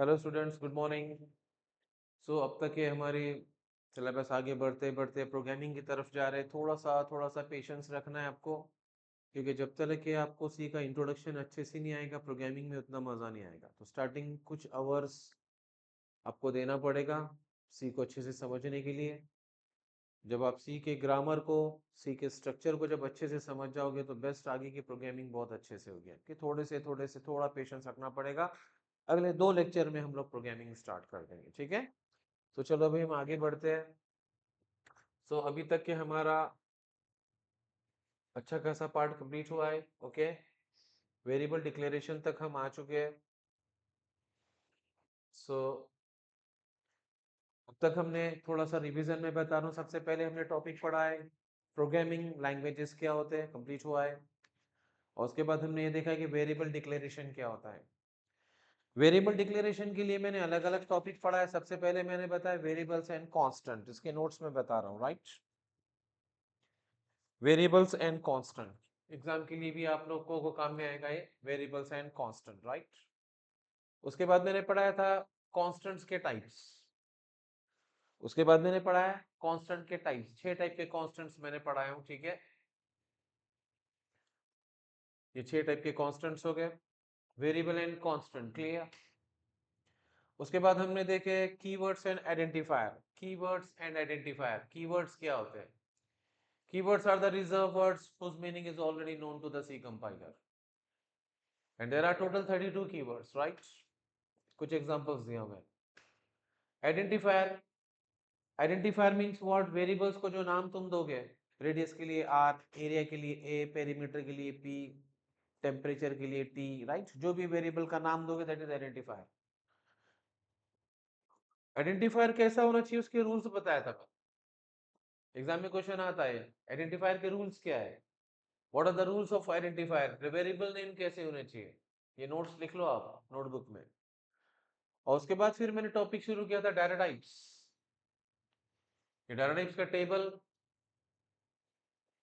Hello students, good morning. अब तक ये हमारी सिलेबस आगे बढ़ते बढ़ते प्रोग्रामिंग की तरफ जा रहे हैं। थोड़ा सा पेशेंस रखना है आपको, क्योंकि जब तक कि आपको सी का इंट्रोडक्शन अच्छे से नहीं आएगा प्रोग्रामिंग में उतना मज़ा नहीं आएगा। तो स्टार्टिंग कुछ आवर्स आपको देना पड़ेगा सी को अच्छे से समझने के लिए। जब आप सी के ग्रामर को, सी के स्ट्रक्चर को जब अच्छे से समझ जाओगे तो बेस्ट आगे की प्रोग्रामिंग बहुत अच्छे से होगी। कि थोड़ा पेशेंस रखना पड़ेगा। अगले 2 लेक्चर में हम लोग प्रोग्रामिंग स्टार्ट कर देंगे, ठीक है। तो चलो अभी हम आगे बढ़ते हैं। अभी तक के हमारा अच्छा खासा पार्ट कंप्लीट हुआ है। ओके, वेरिएबल डिक्लेरेशन तक हम आ चुके हैं। सो अब तक हमने थोड़ा सा रिवीजन में बता रहा हूँ। सबसे पहले हमने टॉपिक पढ़ा है प्रोग्रामिंग लैंग्वेजेस क्या होते हैं, कंप्लीट हुआ है। और उसके बाद हमने ये देखा कि वेरिएबल डिक्लेरेशन क्या होता है। वेरिएबल डिक्लेरेशन के लिए मैंने अलग अलग टॉपिक पढ़ा है। सबसे पहले मैंने बताया वेरिएबल्स एंड कांस्टेंट, इसके नोट्स में बता रहा हूँ, right. Variables and constant exam के लिए भी आप लोगों को काम में आएगा ये वेरिएबल्स एंड कांस्टेंट, राइट। उसके बाद मैंने पढ़ाया था कांस्टेंट्स के टाइप्स। उसके बाद मैंने पढ़ाया कांस्टेंट के टाइप्स। 6 टाइप के कांस्टेंट्स मैंने पढ़ाया हूँ, ठीक है। ये 6 टाइप के कांस्टेंट्स हो गए, वेरिएबल एंड कांस्टेंट, क्लियर। उसके बाद हमने देखे keywords and identifier. Keywords and identifier, keywords क्या होते हैं? Keywords are the reserved words whose meaning is already known to the C compiler. And there are total 32 keywords, right? कुछ examples दिए हुए। Identifier, identifier means what? Variables को जो नाम तुम दोगे, रेडियस के लिए R, एरिया के लिए A, पेरीमीटर के लिए P, टेम्परेचर के लिए T, राइट। जो भी वेरिएबल का नाम दोगे दैट इज आइडेंटिफायर। आइडेंटिफायर कैसा होना चाहिए उसके रूल्स बताया था। एग्जाम में क्वेश्चन आता है आइडेंटिफायर के रूल्स क्या है। What are the rules of identifier? Variable name कैसे होने चाहिए, ये नोट्स लिख लो आप नोटबुक में। और उसके बाद फिर मैंने टॉपिक शुरू किया था डाटा टाइप्स। ये डाटा टाइप्स का टेबल।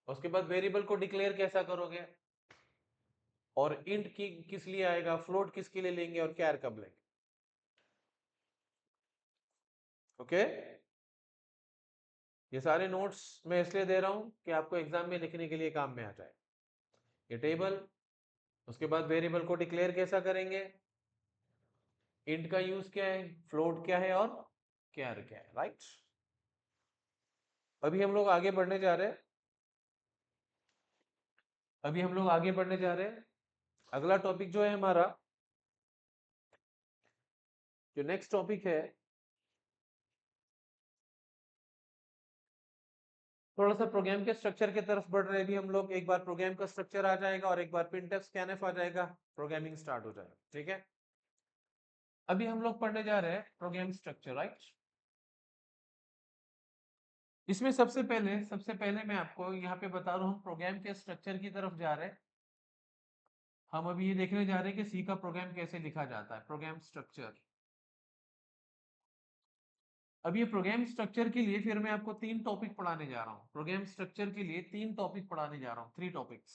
उसके बाद वेरिएबल को डिक्लेयर कैसा करोगे, और इंट की किस लिए आएगा, फ्लोट किसके लिए लेंगे, और कैर कब लेंगे। ओके, ये सारे नोट्स मैं इसलिए दे रहा हूं कि आपको एग्जाम में लिखने के लिए काम में आ जाए। ये टेबल, उसके बाद वेरिएबल को डिक्लेयर कैसा करेंगे, इंट का यूज क्या है, फ्लोट क्या है, और कैर क्या है, राइट। अभी हम लोग आगे बढ़ने जा रहे हैं। अभी हम लोग आगे बढ़ने जा रहे हैं। अगला टॉपिक जो है हमारा, जो नेक्स्ट टॉपिक है, थोड़ा सा प्रोग्राम के स्ट्रक्चर की तरफ बढ़ रहे हैं। भी हम लोग एक बार प्रोग्राम का स्ट्रक्चर आ जाएगा और एक बार प्रिंटफ स्कैनफ आ जाएगा, प्रोग्रामिंग स्टार्ट हो जाएगा, ठीक है। अभी हम लोग पढ़ने जा रहे हैं प्रोग्राम स्ट्रक्चर, राइट। इसमें सबसे पहले मैं आपको यहाँ पे बता रहा हूँ प्रोग्राम के स्ट्रक्चर की तरफ जा रहे हैं। हम अभी ये देखने जा रहे हैं कि सी का प्रोग्राम कैसे लिखा जाता है, प्रोग्राम स्ट्रक्चर। अब ये प्रोग्राम स्ट्रक्चर के लिए फिर मैं आपको 3 टॉपिक पढ़ाने जा रहा हूँ। प्रोग्राम स्ट्रक्चर के लिए 3 टॉपिक पढ़ाने जा रहा हूँ, 3 टॉपिक्स।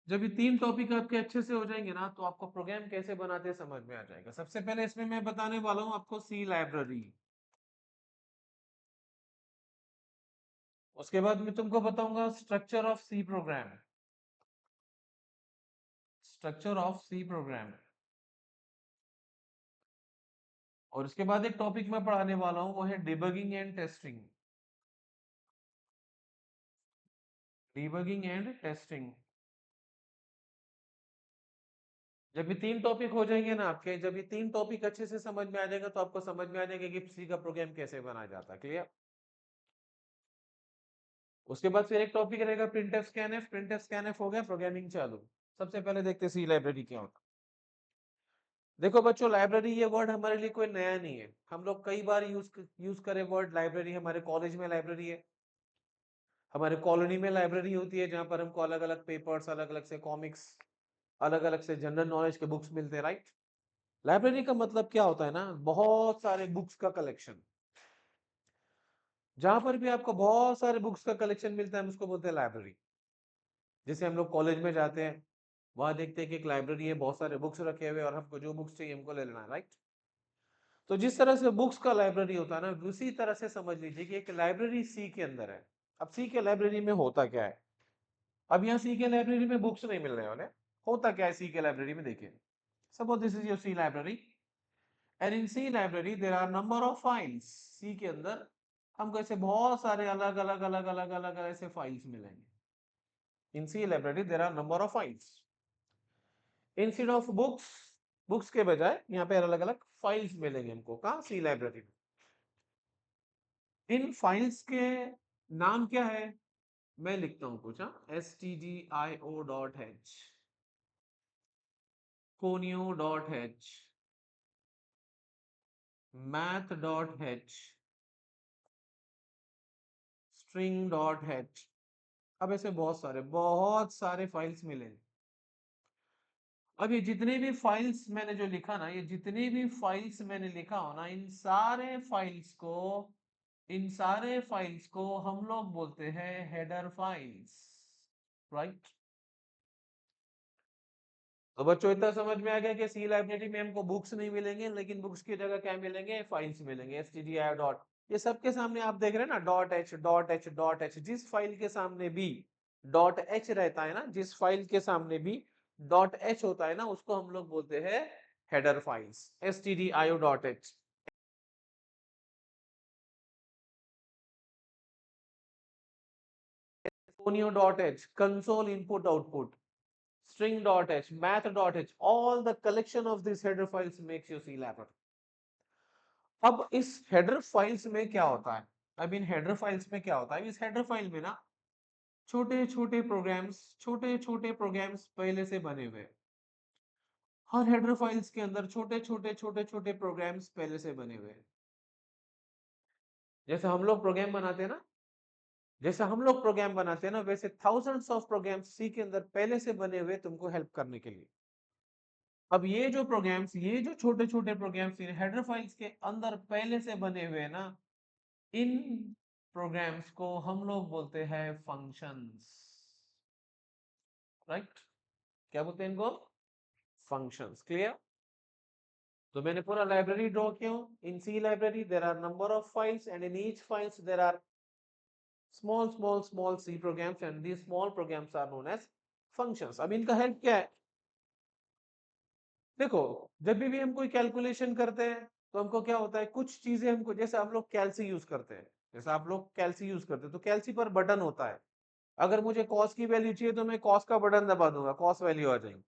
जब ये 3 टॉपिक आपके अच्छे से हो जाएंगे ना, तो आपको प्रोग्राम कैसे बनाते हैं समझ में आ जाएगा। सबसे पहले इसमें मैं बताने वाला हूँ आपको सी लाइब्रेरी। उसके बाद मैं तुमको बताऊंगा structure of C program, structure of C program. और उसके बाद एक टॉपिक मैं पढ़ाने वाला हूँ, वो है debugging and testing. Debugging and testing. जब ये 3 टॉपिक हो जाएंगे ना आपके, जब ये 3 टॉपिक अच्छे से समझ में आ जाएगा तो आपको समझ में आ जाएगा कि सी का प्रोग्राम कैसे बनाया जाता है, क्लियर। उसके बाद फिर एक टॉपिक रहेगा प्रिंटफ स्कैनफ। प्रिंटफ स्कैनफ हो गया, प्रोग्रामिंग चालू। सबसे पहले देखते सी लाइब्रेरी क्या होता है। देखो बच्चों, लाइब्रेरी ये वर्ड हमारे लिए कोई नया नहीं है। हम लोग कई बार यूज करे वर्ड लाइब्रेरी। हमारे कॉलेज में लाइब्रेरी है, हमारे कॉलोनी में लाइब्रेरी होती है, जहां पर हमको अलग अलग पेपर्स, अलग अलग से कॉमिक्स, अलग अलग से जनरल नॉलेज के बुक्स मिलते हैं, राइट। लाइब्रेरी का मतलब क्या होता है ना, बहुत सारे बुक्स का कलेक्शन। जहां पर भी आपको बहुत सारे बुक्स का कलेक्शन मिलता है, हम उसको बोलते हैं लाइब्रेरी। जैसे हम लोग कॉलेज में जाते हैं, वहां देखते हैं कि एक लाइब्रेरी है, बहुत सारे बुक्स रखे हुए और हमको जो बुक्स चाहिए हमको ले लेना है, राइट। तो जिस तरह से बुक्स का लाइब्रेरी होता है ना, उसी तरह से समझ लीजिए कि एक लाइब्रेरी सी के अंदर है। अब सी के लाइब्रेरी में होता क्या है, अब यहाँ सी के लाइब्रेरी में बुक्स नहीं मिल रहे हैं, होता क्या है सी के लाइब्रेरी में, देखिए suppose this is your C library and in C library there are number of files. C के अंदर हमको ऐसे बहुत सारे अलग अलग अलग अलग अलग अलग ऐसे फाइल्स मिलेंगे। In C library there are number of files instead of books, books के बजाय यहाँ पे अलग अलग फाइल्स मिलेंगे हमको, कहाँ, सी लाइब्रेरी में। इन फाइल्स के नाम क्या है, मैं लिखता हूं कुछ, stdio.h, conio.h, math.h, string.h। अब ऐसे बहुत सारे फाइल्स मिलेंगे। अब ये जितने भी फाइल्स मैंने जो लिखा ना, ये जितने भी फाइल्स मैंने लिखा हो ना, इन सारे फाइल्स को हम लोग बोलते हैं हेडर फाइल्स, राइट। तो बच्चों इतना समझ में आ गया कि सी लाइब्रेरी में हमको बुक्स नहीं मिलेंगे, लेकिन बुक्स की जगह क्या मिलेंगे, फाइल्स मिलेंगे। stdio डॉट, ये सबके सामने आप देख रहे हैं ना, dot H dot H dot H, जिस फाइल के सामने भी डॉट एच रहता है ना, जिस फाइल के सामने भी डॉट एच होता है ना, उसको हम लोग बोलते हैं header files, stdio dot H. conio.h, console input output, string.h, math.h, all the collection of these header files makes you C library। अब इस हेडर फाइल्स में क्या होता है, अब इन हेडर फाइल्स में क्या होता है, इस हेडर फाइल में ना छोटे छोटे प्रोग्राम्स पहले से बने हुए हैं। हर हेडर फाइल्स के अंदर छोटे छोटे प्रोग्राम्स पहले से बने हुए हैं। जैसे हम लोग प्रोग्राम बनाते हैं ना, वैसे थाउजेंड्स ऑफ प्रोग्राम्स सी के अंदर पहले से बने हुए तुमको हेल्प करने के लिए। अब ये जो छोटे छोटे प्रोग्राम्स इन हेडर फाइल्स के अंदर पहले से बने हुए हैं ना, इन प्रोग्राम्स को हम लोग बोलते हैं फंक्शंस, राइट। क्या बोलते हैं इनको, फंक्शंस। क्लियर। तो मैंने पूरा लाइब्रेरी ड्रॉ किया हूं। In C library there are number of files and in each files there are small C programs and these small programs are known as functions। अब इनका हेल्प क्या है, देखो जब भी हम कोई कैलकुलेशन करते हैं तो हमको क्या होता है, कुछ चीजें हमको, जैसे हम लोग कैल्सी यूज करते हैं, तो कैल्सी पर बटन होता है। अगर मुझे कॉस की वैल्यू चाहिए तो मैं कॉस का बटन दबा दूंगा, कॉस वैल्यू आ जाएगी।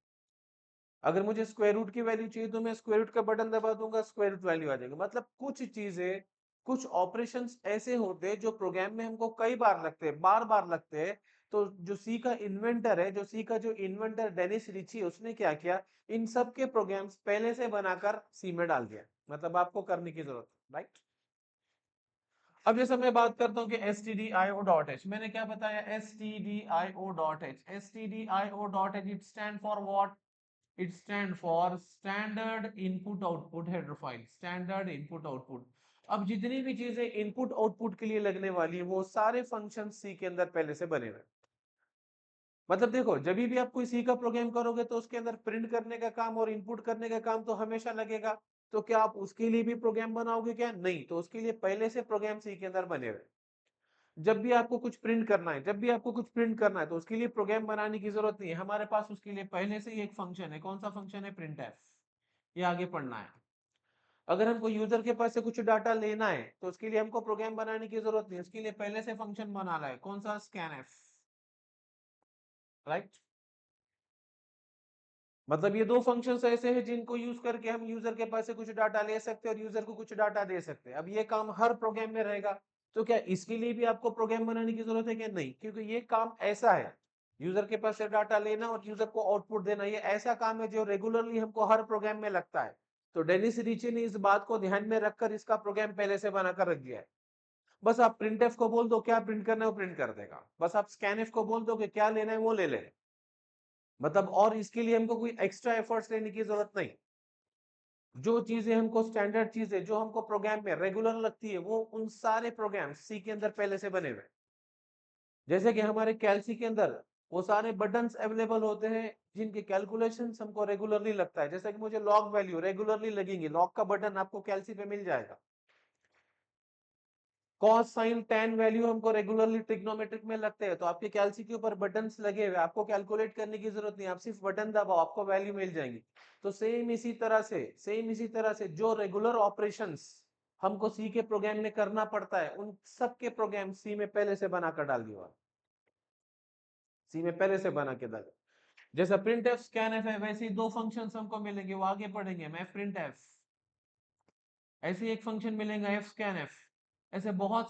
अगर मुझे स्क्वायर रूट की वैल्यू चाहिए तो मैं स्क्वायर रूट का बटन दबा दूंगा, स्क्वायर रूट वैल्यू आ जाएगी। मतलब कुछ चीजें, कुछ ऑपरेशंस ऐसे होते हैं जो प्रोग्राम में हमको कई बार लगते हैं, बार बार लगते हैं। तो जो सी का इन्वेंटर है, डेनिस रिची, उसने क्या किया, इन सब के प्रोग्राम्स पहले से बनाकर सी में डाल दिया, मतलब आपको करने की जरूरत, राइट। अब जैसे मैं बात करता हूँ कि stdio.h, मैंने क्या बताया, stdio.h, it stand for what, it stand for standard input output header file, standard input output। अब जितनी भी चीजें इनपुट आउटपुट के लिए लगने वाली है वो सारे फंक्शन सी के अंदर पहले से बने हुए। मतलब देखो जब भी आप कोई सी का प्रोग्राम करोगे तो उसके अंदर प्रिंट करने का काम और इनपुट करने का काम तो हमेशा लगेगा। तो क्या आप उसके लिए भी प्रोग्राम बनाओगे क्या, नहीं, तो उसके लिए पहले से प्रोग्राम सी के अंदर बने हुए। जब भी आपको कुछ प्रिंट करना है तो उसके लिए प्रोग्राम बनाने की जरूरत नहीं है, हमारे पास उसके लिए पहले से ही एक फंक्शन है। कौन सा फंक्शन है, प्रिंट एफ। ये आगे पढ़ना है। अगर हमको यूजर के पास से कुछ डाटा लेना है तो उसके लिए हमको प्रोग्राम बनाने की जरूरत नहीं, उसके लिए पहले से फंक्शन बनाना है। कौन सा, स्कैन एफ, राइट। मतलब ये दो फंक्शंस ऐसे हैं जिनको यूज करके हम यूजर के पास से कुछ डाटा ले सकते हैं और यूजर को कुछ डाटा दे सकते हैं। अब ये काम हर प्रोग्राम में रहेगा, तो क्या इसके लिए भी आपको प्रोग्राम बनाने की जरूरत है क्या, नहीं, क्योंकि ये काम ऐसा है, यूजर के पास से डाटा लेना और यूजर को आउटपुट देना, ये ऐसा काम है जो रेगुलरली हमको हर प्रोग्राम में लगता है। तो डेनिस रिची ने इस बात को ध्यान में रखकर इसका प्रोग्राम पहले से बनाकर रख दिया है। बस आप प्रिंटफ को बोल दो क्या प्रिंट करना है वो प्रिंट कर देगा, बस आप स्कैनफ को बोल दो कि क्या लेना है वो ले ले। मतलब और इसके लिए हमको कोई एक्स्ट्रा एफर्ट्स लेने की जरूरत नहीं। जो चीजें हमको स्टैंडर्ड चीजें जो हमको प्रोग्राम में रेगुलर लगती है वो उन सारे प्रोग्राम सी के अंदर पहले से बने हुए। जैसे कि हमारे कैल्सी के अंदर वो सारे बटन्स अवेलेबल होते हैं जिनके कैलकुलेशंस हमको रेगुलरली लगता है। जैसे कि मुझे लॉग वैल्यू रेगुलरली लगेंगी, लॉग का बटन आपको कैलसी पे मिल जाएगा। कॉस साइन टैन वैल्यू हमको रेगुलरली ट्रिग्नोमेट्रिक में लगते हैं, तो आपके कैलसी के ऊपर बटन्स लगे हुए, आपको कैलकुलेट करने की जरूरत नहीं, आप सिर्फ बटन दबाओ, आपको वैल्यू मिल जाएंगी। तो सेम इसी तरह से जो रेगुलर ऑपरेशंस हमको सी के प्रोग्राम में करना पड़ता है, उन सब के प्रोग्राम सी में पहले से बनाकर डाल दिया, सी में पहले से बना के डाल। जैसा प्रिंट एफ स्कैन एफ है, वैसे ही दो फंक्शंस हमको मिलेंगे, वो आगे पढ़ेंगे। मैं प्रिंट एफ, ऐसे ही एक फंक्शन मिलेगा एफ स्कैन एफ, ऐसे बहुत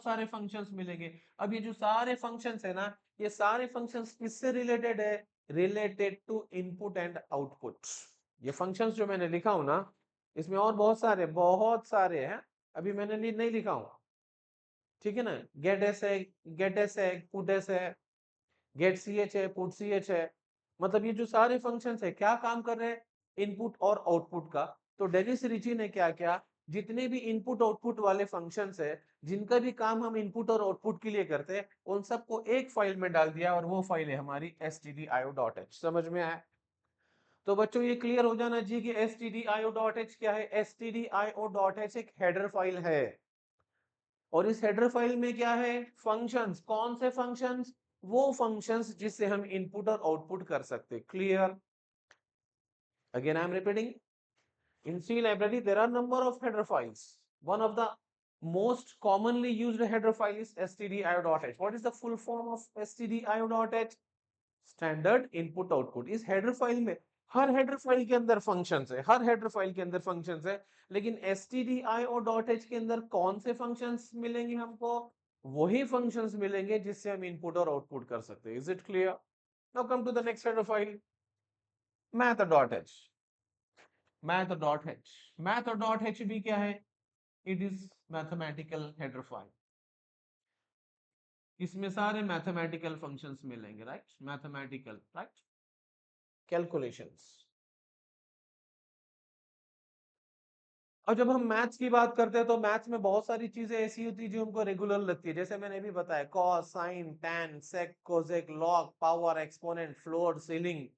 सारे फंक्शंस मिलेंगे। अब ये जो सारे फंक्शंस है ना, ये सारे फंक्शंस किससे रिलेटेड है? Related to input and output. ये फंक्शंस जो मैंने लिखा हूं ना, इसमें और बहुत सारे हैं, अभी मैंने नहीं लिखा हूं, ठीक है ना। गेट एस है, पुट एस है, गेट सी एच है, पुट सी एच है। मतलब ये जो सारे फंक्शंस है क्या काम कर रहे हैं? इनपुट और आउटपुट का। तो डेनिस रिची ने क्या किया, जितने भी इनपुट आउटपुट वाले फंक्शंस है, जिनका भी काम हम इनपुट और आउटपुट के लिए करते हैं, उन सबको एक फाइल में डाल दिया, और वो फाइल है हमारी stdio.h। समझ में आया? तो बच्चों ये क्लियर हो जाना चाहिए कि stdio.h क्या है। stdio.h एक हेडर फाइल है, और इस हेडर फाइल में क्या है? फंक्शंस। कौन से फंक्शंस? वो फंक्शंस जिससे हम इनपुट और आउटपुट कर सकते। Clear? Again I am repeating, in C library there are number of header files. One of the most commonly used header file is stdio.h. What is the full form of stdio.h? Standard input output। इस header file में, हर header file के अंदर functions है, हर header file के अंदर functions है, लेकिन stdio.h के अंदर कौन से फंक्शंस मिलेंगे हमको? वही फंक्शंस मिलेंगे जिससे हम इनपुट और आउटपुट कर सकते हैं। Is it clear? Now come to the next header file, math.h। math.h, math.h भी क्या है? It is mathematical header file. इसमें सारे मैथमेटिकल फंक्शंस मिलेंगे, राइट? Mathematical, right, calculations. और जब हम मैथ्स की बात करते हैं, तो मैथ्स में बहुत सारी चीजें ऐसी होती है जो हमको रेगुलर लगती है। जैसे मैंने भी बताया, cos, sine, tan, sec, cosec, log, power, exponent, float, ceiling.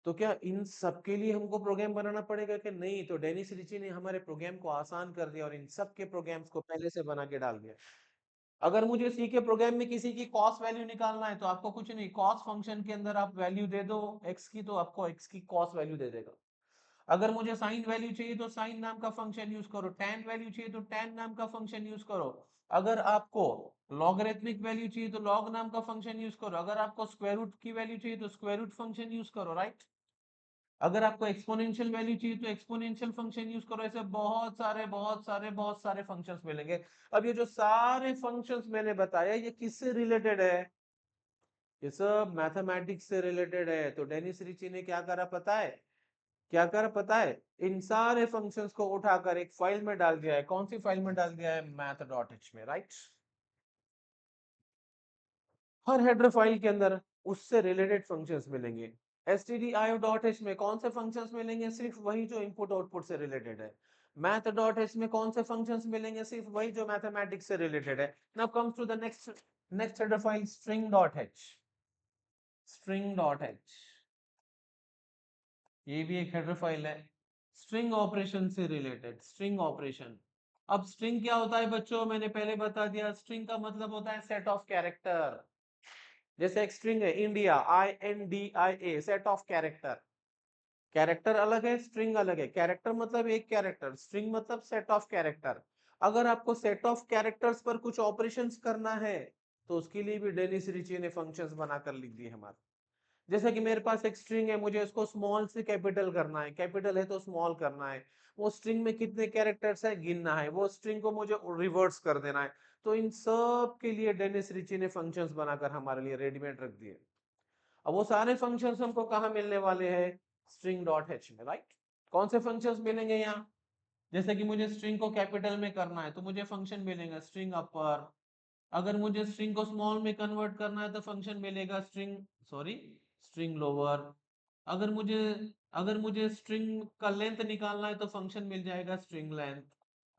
तो क्या इन सब के लिए हमको प्रोग्राम बनाना पड़ेगा कि नहीं? तो डेनिस रिची ने हमारे प्रोग्राम को आसान कर दिया और इन सब के प्रोग्राम्स को पहले से बना के डाल दिया। अगर मुझे सी के प्रोग्राम में किसी की कॉस वैल्यू निकालना है, तो आपको कुछ नहीं, कॉस फंक्शन के अंदर आप वैल्यू दे दो एक्स की, तो आपको एक्स की कॉस वैल्यू दे देगा। अगर मुझे साइन वैल्यू चाहिए तो साइन नाम का फंक्शन यूज करो, टैन वैल्यू चाहिए तो टैन नाम का फंक्शन यूज करो। अगर आपको लॉगरिथमिक वैल्यू चाहिए तो लॉग नाम का फंक्शन यूज करो। अगर आपको स्क्वायर रूट की वैल्यू चाहिए तो स्क्वायर रूट फंक्शन यूज करो, राइट? अगर आपको एक्सपोनेंशियल वैल्यू चाहिए तो एक्सपोनेंशियल फंक्शन यूज करो। ऐसे बहुत सारे फंक्शंस मिलेंगे। अब ये जो सारे फंक्शंस मैंने बताया, ये किससे रिलेटेड है? ये सब मैथमेटिक्स से रिलेटेड है। तो डेनिस रिची ने क्या करा पता है? क्या करा पता है? इन सारे फंक्शंस को उठाकर एक फाइल में डाल दिया है। कौन सी फाइल में डाल दिया है? math.h में, राइट? हर हेडर फाइल के अंदर उससे रिलेटेड फंक्शंस मिलेंगे। stdio.h में कौन से फंक्शंस मिलेंगे? सिर्फ वही जो इनपुट आउटपुट से रिलेटेड है। math.h में कौन से फंक्शंस मिलेंगे? सिर्फ वही जो मैथमेटिक्स से रिलेटेड है। Now comes to the next header file, string.h। string.h ये भी एक हेडर फाइल है, स्ट्रिंग ऑपरेशन से रिलेटेड। String operation. अब स्ट्रिंग क्या होता है बच्चों? मैंने पहले बता दिया, स्ट्रिंग का मतलब होता है सेट ऑफ कैरेक्टर। जैसे एक स्ट्रिंग है India, INDIA, set of character. Character अलग है, स्ट्रिंग अलग है। कैरेक्टर मतलब एक कैरेक्टर, स्ट्रिंग मतलब सेट ऑफ कैरेक्टर। अगर आपको सेट ऑफ कैरेक्टर्स पर कुछ ऑपरेशंस करना है, तो उसके लिए भी डेनिस रिची ने फंक्शंस बनाकर लिख दिए हमारे। जैसे कि मेरे पास एक स्ट्रिंग है, मुझे उसको स्मॉल से कैपिटल करना है, कैपिटल है तो स्मॉल करना है। वो स्ट्रिंग में कितने कैरेक्टर्स है गिनना है, वो स्ट्रिंग को मुझे रिवर्स कर देना है। तो इन सब के लिए डेनिस रिची ने फंक्शंस बनाकर हमारे लिए रेडीमेड रख दिए। अब वो सारे फंक्शंस हमको कहाँ मिलने वाले हैं? string.h में, राइट? कौन से फंक्शंस मिलेंगे यहाँ? जैसे कि मुझे स्ट्रिंग को कैपिटल में करना है, तो मुझे फंक्शन मिलेगा स्ट्रिंग अपर। अगर मुझे स्ट्रिंग को स्मॉल में कन्वर्ट करना है, तो फंक्शन मिलेगा स्ट्रिंग लोअर। अगर मुझे अगर मुझे स्ट्रिंग का लेंथ निकालना है, तो फंक्शन मिल जाएगा स्ट्रिंग लेंथ।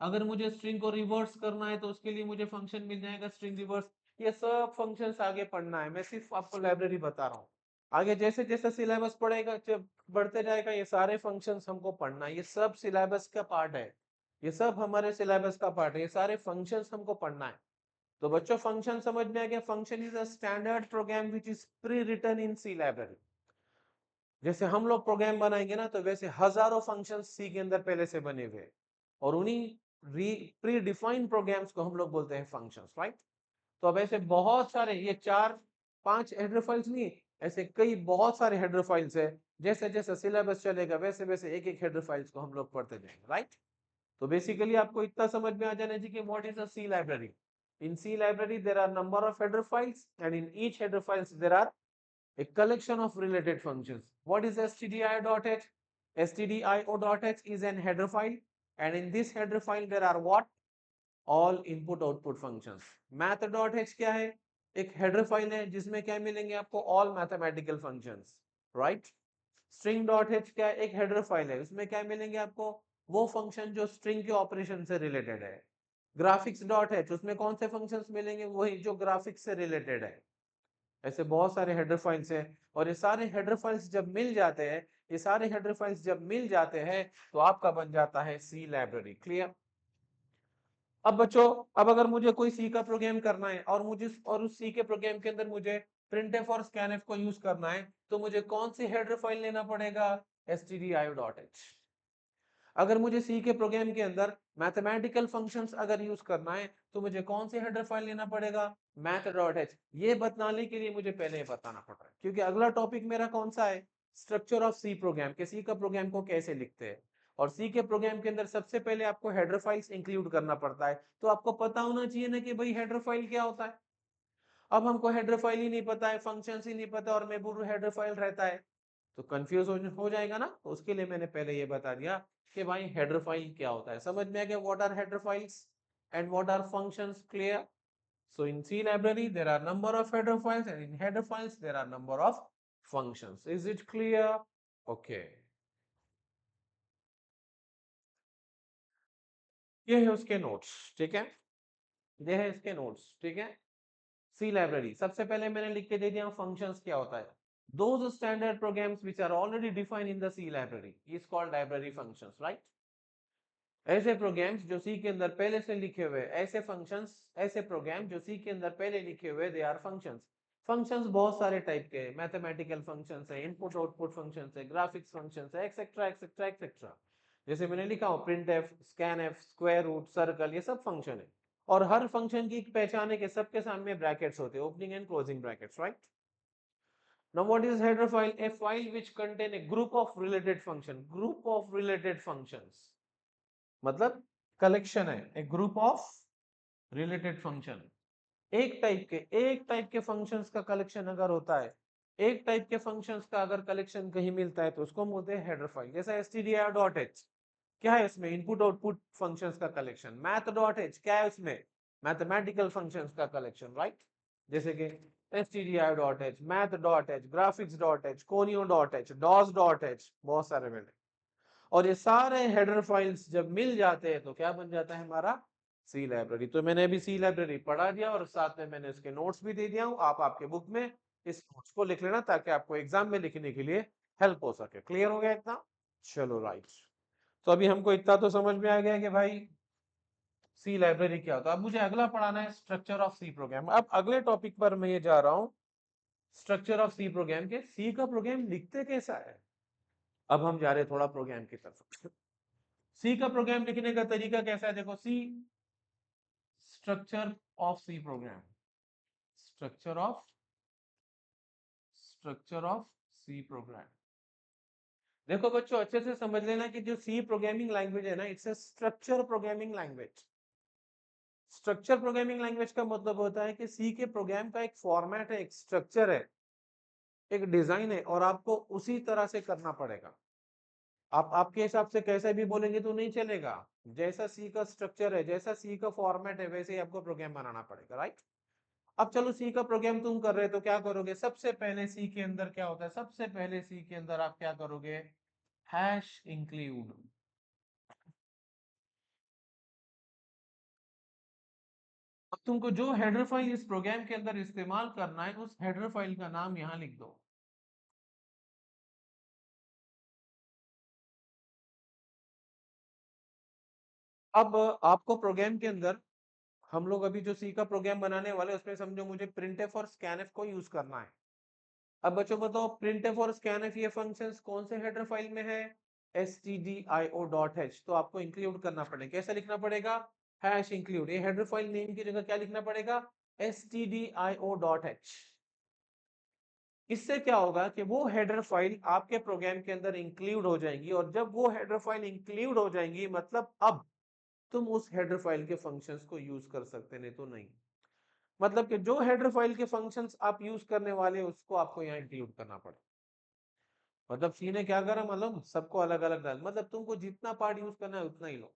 अगर मुझे स्ट्रिंग को रिवर्स करना है, तो उसके लिए मुझे फंक्शन मिल जाएगा स्ट्रिंग रिवर्स। ये सब फंक्शंस आगे पढ़ना है, मैं सिर्फ आपको लाइब्रेरी बता रहा हूँ। आगे जैसे जैसे सिलेबस पढ़ेगा, जब बढ़ते जाएगा, ये सारे फंक्शंस हमको पढ़ना है, ये सब सिलेबस का पार्ट है, ये सब हमारे सिलेबस का पार्ट है, ये सारे फंक्शंस हमको पढ़ना है। तो बच्चों फंक्शन समझ में आ गया? Function is a standard program which is pre written in C library. जैसे हम लोग प्रोग्राम बनाएंगे ना, तो वैसे हजारों फंक्शंस सी के अंदर पहले से बने हुए हैं, और उन्हीं प्री डिफाइंड प्रोग्राम्स को हम लोग बोलते हैं फंक्शंस, राइट? तो अब ऐसे बहुत सारे, ये 4-5 हेडर फाइल्स नहीं, ऐसे कई बहुत सारे हेडर फाइल्स है। जैसे जैसे सिलेबस चलेगा वैसे वैसे एक एक हेडर फाइल्स को हम लोग पढ़ते जाएंगे, राइट? तो बेसिकली आपको इतना समझ में आ जाना चाहिए कि what is a C library. In C library there are number of header files, and in each header files there are a collection of related functions. What is stdio.h? Stdio.h is an header file, and in this header file there are what? All input output functions. Math.h क्या है? एक header file है जिसमें क्या मिलेंगे आपको? All mathematical functions, right? String.h क्या है? एक header file है, उसमें क्या मिलेंगे आपको? वो function जो string के operation से related है। Graphics.h उसमें कौन से functions मिलेंगे? वही जो graphics से related है। ऐसे बहुत सारे हेडर फाइल्स हैं, और ये सारे हेडर फाइल्स जब मिल जाते हैं, ये सारे हेडर फाइल्स जब मिल जाते हैं, तो आपका बन जाता है सी लाइब्रेरी। क्लियर? अब बच्चों, अब अगर मुझे कोई सी का प्रोग्राम करना है, और उस सी के प्रोग्राम के अंदर मुझे प्रिंटफ और स्कैनफ को यूज करना है, तो मुझे कौन सी हेडर फाइल लेना पड़ेगा? stdio.h। अगर मुझे सी के प्रोग्राम के अंदर मैथमेटिकल फंक्शंस अगर यूज करना है, तो मुझे कौन सी हेडर फाइल लेना पड़ेगा? math.h। ये बताने के लिए मुझे पहले बताना पड़ रहा है, क्योंकि अगला टॉपिक मेरा कौन सा है? स्ट्रक्चर ऑफ सी प्रोग्राम, के सी का प्रोग्राम को कैसे लिखते हैं। और सी के प्रोग्राम के अंदर सबसे पहले आपको हेडर फाइल्स इंक्लूड करना पड़ता है, तो आपको पता होना चाहिए ना कि भाई हेडर फाइल क्या होता है। अब हमको हेडर फाइल ही नहीं पता है, फंक्शंस ही नहीं पता, और मैं बोलूं हेडर फाइल रहता है, तो कंफ्यूज हो जाएगा ना। तो उसके लिए मैंने पहले ये बता दिया कि भाई हेडर फाइल क्या होता है। समझ में आ गया what are header files and what are functions? Clear? So in C library there are number of header files, and in header files there are number of functions. Is it clear? Okay. ये है उसके notes, ठीक है? ये है इसके notes, ठीक है? सी लाइब्रेरी सबसे पहले मैंने लिख के दे दिया फंक्शंस क्या होता है। Those standard programs which are already defined in the C library is called library functions, right? ऐसे प्रोग्राम्स जो सी के अंदर पहले से लिखे हुए, ऐसे फंक्शंस, ऐसे प्रोग्राम जो सी के अंदर पहले लिखे हुए, दे आर फंक्शंस। फंक्शंस बहुत सारे टाइप के हैं, मैथमेटिकल फंक्शंस है, इनपुट आउटपुट फंक्शंस है, ग्राफिक्स फंक्शंस है, एक्सेट्रा एक्सेट्रा एक्सेट्रा। जैसे मैंने लिखा हो printf, scanf, square root, circle, ये सब फंक्शन है। और हर फंक्शन की पहचान है कि सबके सामने ब्रैकेट्स होते हैं, opening and closing brackets, right? Now what is header file? A file which contain a group of related function, group of related functions, मतलब कलेक्शन है, ए ग्रुप ऑफ रिलेटेड फंक्शन। एक टाइप के फंक्शंस का collection अगर होता है, एक type के फंक्शंस का अगर कलेक्शन कहीं मिलता है, तो उसको हम बोलते हैं हेडर फाइल। जैसा stdio.h क्या है? उसमें इनपुट आउटपुट फंक्शंस का कलेक्शन। math.h क्या है? उसमें मैथमेटिकल फंक्शंस का कलेक्शन, राइट? जैसे कि stdio.h, math.h, graphics.h, conio.h, dos.h, बहुत सारे मिले। और ये सारे हेडर फाइल्स जब मिल जाते हैं, तो क्या बन जाता है हमारा? सी लाइब्रेरी। तो मैंने अभी सी लाइब्रेरी पढ़ा दिया, और साथ में मैंने इसके नोट्स भी दे दिया हूं। आप आपके बुक में इस नोट्स को लिख लेना, ताकि आपको एग्जाम में लिखने के लिए हेल्प हो सके। क्लियर हो गया इतना? चलो राइट। तो अभी हमको इतना तो समझ में आ गया कि भाई सी लाइब्रेरी क्या होता है। अब मुझे अगला पढ़ाना है स्ट्रक्चर ऑफ सी प्रोग्राम। अब अगले टॉपिक पर मैं ये जा रहा हूं, स्ट्रक्चर ऑफ सी प्रोग्राम के। सी का प्रोग्राम लिखते कैसा है? अब हम जा रहे हैं थोड़ा प्रोग्राम की तरफ। सी का प्रोग्राम लिखने का तरीका कैसा है? देखो, C structure of C program, structure of C program. देखो बच्चों, अच्छे से समझ लेना कि जो सी प्रोग्रामिंग लैंग्वेज है ना, it's a structure programming language. Structure programming language का मतलब होता है कि सी के प्रोग्राम का एक फॉर्मेट है, एक स्ट्रक्चर है, एक डिजाइन है, और आपको उसी तरह से करना पड़ेगा। आप आपके हिसाब से कैसे भी बोलेंगे तो नहीं चलेगा। जैसा सी का स्ट्रक्चर है, जैसा सी का फॉर्मेट है, वैसे ही आपको प्रोग्राम बनाना पड़ेगा, राइट? अब चलो, सी का प्रोग्राम तुम कर रहे हो, तो क्या करोगे? सबसे पहले सी के अंदर क्या होता है? सबसे पहले सी के अंदर आप क्या करोगे? Hash include. तुमको जो हेडर फाइल इस प्रोग्राम के अंदर इस्तेमाल करना है उस हेडर फाइल का नाम यहां लिख दो। अब आपको प्रोग्राम के अंदर हम लोग अभी जो सी का प्रोग्राम बनाने वाले उसमें समझो मुझे प्रिंटफ और स्कैनफ को यूज करना है। अब बच्चों बताओ प्रिंटफ और स्कैनफ ये फंक्शंस कौन से हेडर फाइल में है, stdio.h। तो आपको इंक्लूड करना पड़ेगा। कैसे लिखना पड़ेगा, हैश इंक्लूड। ये हेडर फाइल नेम की जगह क्या लिखना पड़ेगा, stdio.h। इससे क्या होगा कि वो हेडर फाइल आपके प्रोग्राम के अंदर इंक्लूड हो जाएंगी, और जब वो हेडर फाइल इंक्लूड हो जाएंगी मतलब अब तुम उस हेडर फाइल के फंक्शंस को यूज कर सकते, नहीं तो नहीं। मतलब कि जो हेडर फाइल के फंक्शंस आप यूज करने वाले उसको आपको यहाँ इंक्लूड करना पड़े। मतलब सी ने क्या करा, मतलब सबको अलग अलग डाल, मतलब तुमको जितना पार्ट यूज करना है उतना ही लो।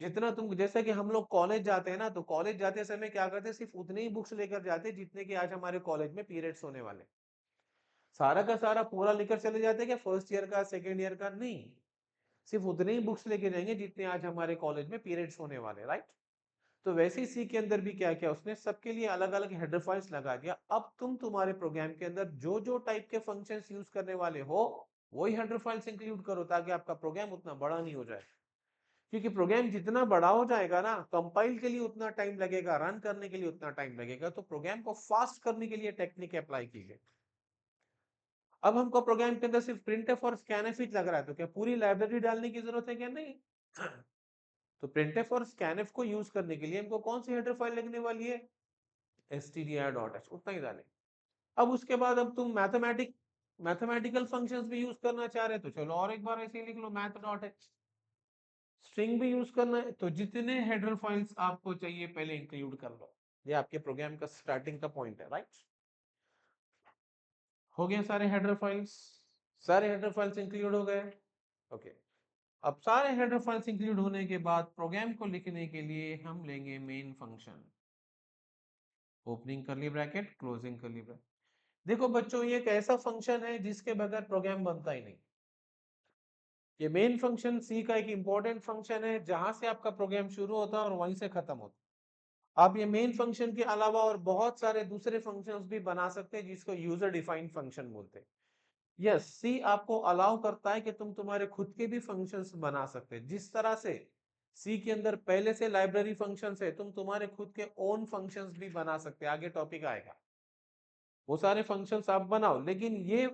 जितना तुम, जैसे कि हम लोग कॉलेज जाते हैं ना, तो कॉलेज जाते समय क्या करते हैं, सिर्फ उतनी ही बुक्स लेकर जाते हैं जितने कि आज हमारे कॉलेज में पीरियड्स होने वाले। सारा का सारा पूरा लेकर चले जाते हैं क्या, फर्स्ट ईयर का सेकेंड ईयर का, नहीं। सिर्फ उतने ही बुक्स लेके जाएंगे जितने आज हमारे कॉलेज में पीरियड्स होने वाले, राइट। तो वैसे ही सी के अंदर भी क्या किया उसने, सबके लिए अलग अलग हेडर फाइल्स लगा दिया। अब तुम तुम्हारे प्रोग्राम के अंदर जो जो टाइप के फंक्शंस यूज करने वाले हो वही हेडर फाइल्स इंक्लूड करो, ताकि आपका प्रोग्राम उतना बड़ा नहीं हो जाए। क्योंकि प्रोग्राम जितना बड़ा हो जाएगा ना, कंपाइल के लिए उतना टाइम लगेगा, रन करने के लिए उतना टाइम लगेगा। तो प्रोग्राम को फास्ट करने के लिए टेक्निक अप्लाई की गई। अब हमको प्रोग्राम के अंदर सिर्फ प्रिंटफ और स्कैनफ ही लग रहा है, तो क्या पूरी लाइब्रेरी डालने की जरूरत है क्या, नहीं। तो प्रिंटफ और स्कैनफ को यूज करने के लिए हमको कौन सी हेडर फाइल लगने वाली है, stdio.h, उतना ही डालें। अब उसके बाद अब तुम मैथमेटिकल फंक्शंस भी यूज करना चाह रहे, तो चलो और एक बार ऐसे ही लिख लो math.h। स्ट्रिंग भी यूज करना है, तो जितने हेडर फाइल्स आपको चाहिए पहले इंक्लूड कर लो। ये आपके प्रोग्राम का स्टार्टिंग का पॉइंट है, राइट। हो गए सारे हेडर फाइल्स, सारे हेडर फाइल्स इंक्लूड हो गए, ओके। अब सारे हेडर फाइल्स इंक्लूड होने के बाद प्रोग्राम को लिखने के लिए हम लेंगे मेन फंक्शन, ओपनिंग करली ब्रैकेट क्लोजिंग करली ब्रैकेट। देखो बच्चों ये एक ऐसा फंक्शन है जिसके बगैर प्रोग्राम बनता ही नहीं। ये मेन फंक्शन सी का एक इंपॉर्टेंट फंक्शन है, जहां से आपका प्रोग्राम शुरू होता है और वहीं से खत्म होता है। आप ये मेन फंक्शन के अलावा और बहुत सारे दूसरे फंक्शंस भी बना सकते हैं जिसको यूजर डिफाइंड फंक्शन बोलते हैं। यस, सी आपको अलाउ करता है कि तुम तुम्हारे खुद के भी फंक्शंस बना सकते हैं। जिस तरह से सी के अंदर पहले से लाइब्रेरी फंक्शंस है, तुम तुम्हारे खुद के ओन फंक्शंस भी बना सकते हैं। आगे टॉपिक आएगा, वो सारे फंक्शंस आप बनाओ, लेकिन ये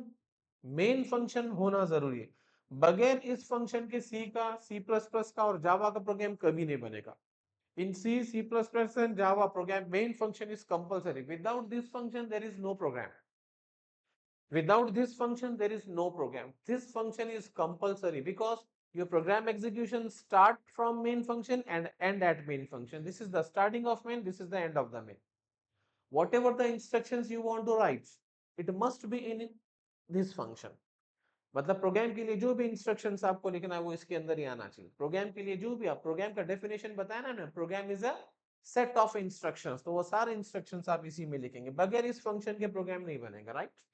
मेन फंक्शन होना जरूरी है। बगैर इस फंक्शन के सी का, सी प्लस प्लस का और जावा का प्रोग्राम कभी नहीं बनेगा। In C, C plus plus and Java program main function is compulsory. Without this function there is no program. Without this function, there is no program. This function is compulsory because your program execution start from main function and end at main function. This is the starting of main, this is the end of the main. Whatever the instructions you want to write, it must be in this function. मतलब programme के लिए जो भी instructions आपको लिखना है वो इसके अंदर ही आना चाहिए। प्रोग्राम के लिए जो भी, आप प्रोग्राम का डेफिनेशन बताया ना, program is a set of instructions, तो वो सारे इंस्ट्रक्शंस आप इसी में लिखेंगे। बगैर इस फंक्शन के प्रोग्राम नहीं बनेगा, राइट।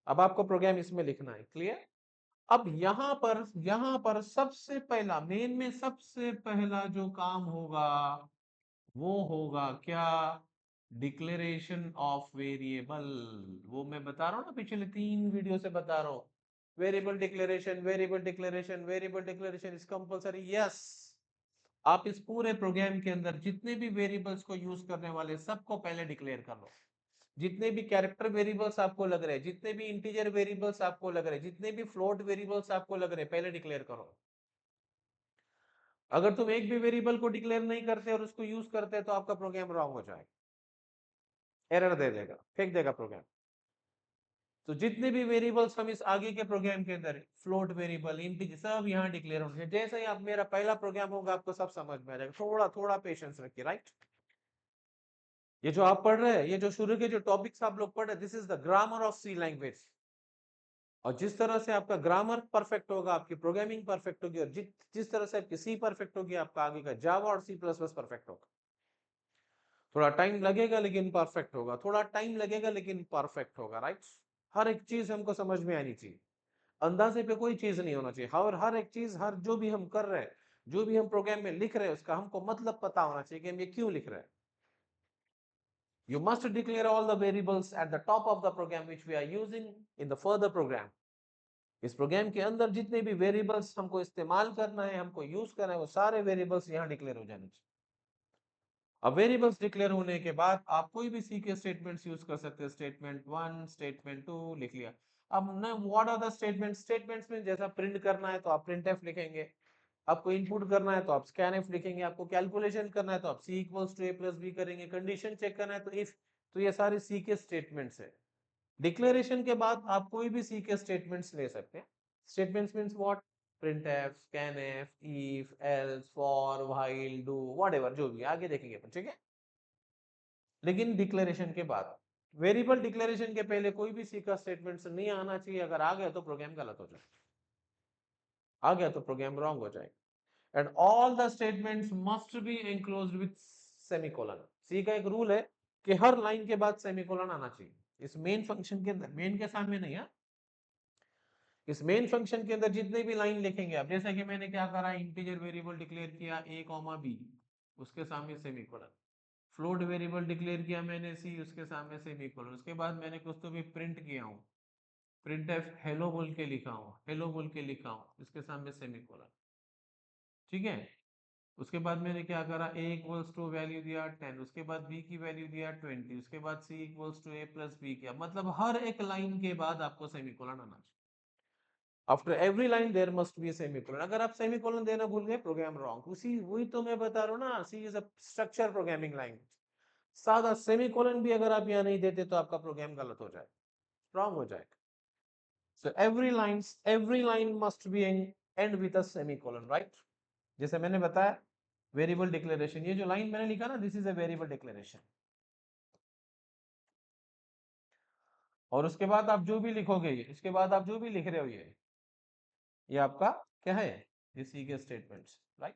अब आपको प्रोग्राम इसमें लिखना है, क्लियर। अब यहां पर सबसे पहला, मेन में सबसे पहला जो काम होगा वो होगा क्या, डिक्लेरेशन ऑफ वेरिएबल। वो मैं बता रहा हूं ना, पिछले 3 वीडियो से बता रहा हूं। Variable declaration, variable declaration, variable declaration is compulsory. Yes, आप इस पूरे प्रोग्राम के अंदर जितने भी वेरिएबल्स को यूज करने वाले सबको पहले डिक्लेयर कर लो। जितने भी कैरेक्टर वेरिएबल्स आपको लग रहे हैं, जितने भी इंटीजर वेरिएबल्स आपको लग रहे हैं, जितने भी फ्लोट वेरिएबल्स आपको लग रहे हैं, पहले डिक्लेयर करो। अगर तुम एक भी वेरिएबल को डिक्लेयर नहीं करते और उसको यूज करते तो आपका प्रोग्राम रॉन्ग हो जाएगा, एरर दे देगा, फेंक देगा प्रोग्राम। तो जितने भी वेरिएबल्स हम इस आगे के प्रोग्राम के अंदर, फ्लोट वेरिएबल, इंटीजर, सब यहाँ डिक्लेयर होंगे। जैसे ही आप मेरा पहला प्रोग्राम होगा आपको सब समझ में आ जाएगा। थोड़ा थोड़ा पेशेंस रखिए, राइट। ये जो आप पढ़ रहे हैं, ये जो शुरू के जो टॉपिक्स आप लोग पढ़ रहे हैं, this is the grammar of C language. और जिस तरह से आपका ग्रामर परफेक्ट होगा, आपकी प्रोग्रामिंग परफेक्ट होगी, और जिस तरह से आपकी सी परफेक्ट होगी, आपका आगे का जावा और सी प्लस प्लस परफेक्ट होगा। थोड़ा टाइम लगेगा लेकिन परफेक्ट होगा, थोड़ा टाइम लगेगा लेकिन परफेक्ट होगा, राइट। हर एक चीज हमको समझ में आनी चाहिए, अंदाजे पे कोई चीज नहीं होना चाहिए। हर एक चीज, हर जो भी हम कर रहे हैं, जो भी हम प्रोग्राम में लिख रहे हैं उसका हमको मतलब पता होना चाहिए कि हम ये क्यों लिख रहे हैं. You must declare all the variables at the top of the program which we are using in the further program. इस प्रोग्राम के अंदर जितने भी वेरिएबल्स हमको इस्तेमाल करना है, हमको यूज करना है, वो सारे वेरिएबल्स यहाँ डिक्लेयर हो जाने चाहिए. अब वेरिएबल्स डिक्लेयर होने के बाद आप कोई भी सी के स्टेटमेंट्स यूज कर सकते हैं. स्टेटमेंट 1, स्टेटमेंट 2 लिख लिया. अब ना what are the statements? Statements में जैसा प्रिंट करना है तो आप प्रिंटफ लिखेंगे, आपको इनपुट करना है तो आप स्कैनफ लिखेंगे, आपको कैलकुलेशन करना है तो आप C equals to A plus B करेंगे, कंडीशन चेक करना है तो इफ. तो ये सारे सी के स्टेटमेंट्स है. डिक्लेरेशन के बाद आप कोई भी सी के स्टेटमेंट्स ले सकते हैं. Statements means what? printf, scanf, if, else, for, while, do, whatever जो भी आगे देखेंगे अपन. ठीक है. लेकिन डिक्लेरेशन के बाद, वेरिएबल डिक्लेरेशन के पहले कोई भी सी का स्टेटमेंट्स नहीं आना चाहिए. अगर आ गया तो प्रोग्राम गलत हो जाएगा, आ गया तो प्रोग्राम रॉन्ग हो जाएगा. And all the statements must be enclosed with semicolon. C का एक रूल है कि हर लाइन के बाद सेमीकोलन आना चाहिए. इस मेन फंक्शन के अंदर, मेन के सामने नहीं है, इस मेन फंक्शन के अंदर जितने भी लाइन लिखेंगे आप, जैसे कि मैंने क्या करा, इंटीजर वेरिएबल डिक्लेयर किया a कॉमा b, उसके सामने सेमीकोलन. फ्लोट वेरिएबल डिक्लेयर किया मैंने c, उसके सामने सेमीकोलन. उसके बाद मैंने कुछ तो भी प्रिंट किया हूँ, प्रिंट एफ हेलो बोल के लिखा हूँ, हेलो बोल के लिखा हूँ, इसके सामने सेमीकोलन. ठीक है. उसके बाद मैंने क्या करा, a इक्वल्स टू वैल्यू दिया 10, उसके बाद b की वैल्यू दिया 20, उसके बाद c equals to a plus b किया. मतलब हर एक लाइन के बाद आपको सेमीकोलन आना चाहिए. After every line there must be semicolon. अगर आप सेमीकोलन देना भूल गए, प्रोग्राम रॉन्ग. उसी वही तो मैं बता रहा हूँ ना, C is a structure programming language. सादा सेमीकोलन भी अगर आप यहाँ नहीं देते तो आपका प्रोग्राम गलत हो जाए, रॉन्ग हो जाएगा. सो every line must be end with a semicolon, right? जैसे मैंने बताया वेरिएबल डिक्लेरेशन, ये जो लाइन मैंने लिखा ना, this is a variable declaration. और उसके बाद आप जो भी लिखोगे, इसके बाद आप जो भी लिख रहे हो, ये आपका क्या है, ये सी के स्टेटमेंट्स, राइट?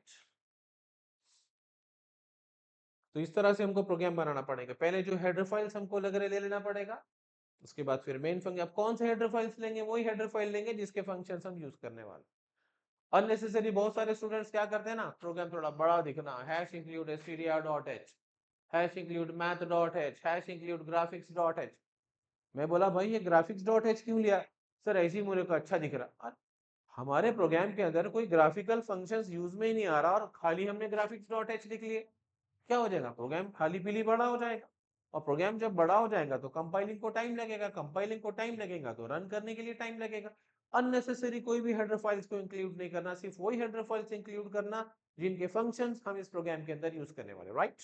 तो इस तरह से हमको प्रोग्राम बनाना पड़ेगा. पहले जो हेडर फाइल्स हमको लग रहे ले लेना पड़ेगा. उसके बाद फिर मेन फंक्शन. आप कौन से हेडर फाइल्स लेंगे? वही हेडर फाइल लेंगे जिसके फंक्शंस हम यूज करने वाले. अननेसेसरी बहुत सारे स्टूडेंट्स क्या करते हैं ना, प्रोग्राम थोड़ा बड़ा दिखना, hash include str.h, hash include math.h, hash include graphics.h. मैं बोला भाई ये graphics.h क्यों लिया? सर ऐसे ही मुझे को अच्छा दिख रहा. हमारे प्रोग्राम के अंदर कोई ग्राफिकल फंक्शंस यूज में ही नहीं आ रहा और खाली हमने graphics.h लिख लिए. क्या हो जाएगा? प्रोग्राम खाली पीली बड़ा हो जाएगा. और प्रोग्राम जब बड़ा हो जाएगा तो कंपाइलिंग को टाइम लगेगा, कंपाइलिंग को टाइम लगेगा तो रन करने के लिए टाइम लगेगा. अननेसेसरी कोई भी हेडर फाइल्स को इंक्लूड नहीं करना, सिर्फ वही हेडर फाइल्स इंक्लूड करना जिनके फंक्शंस हम इस प्रोग्राम के अंदर यूज करने वाले, राइट?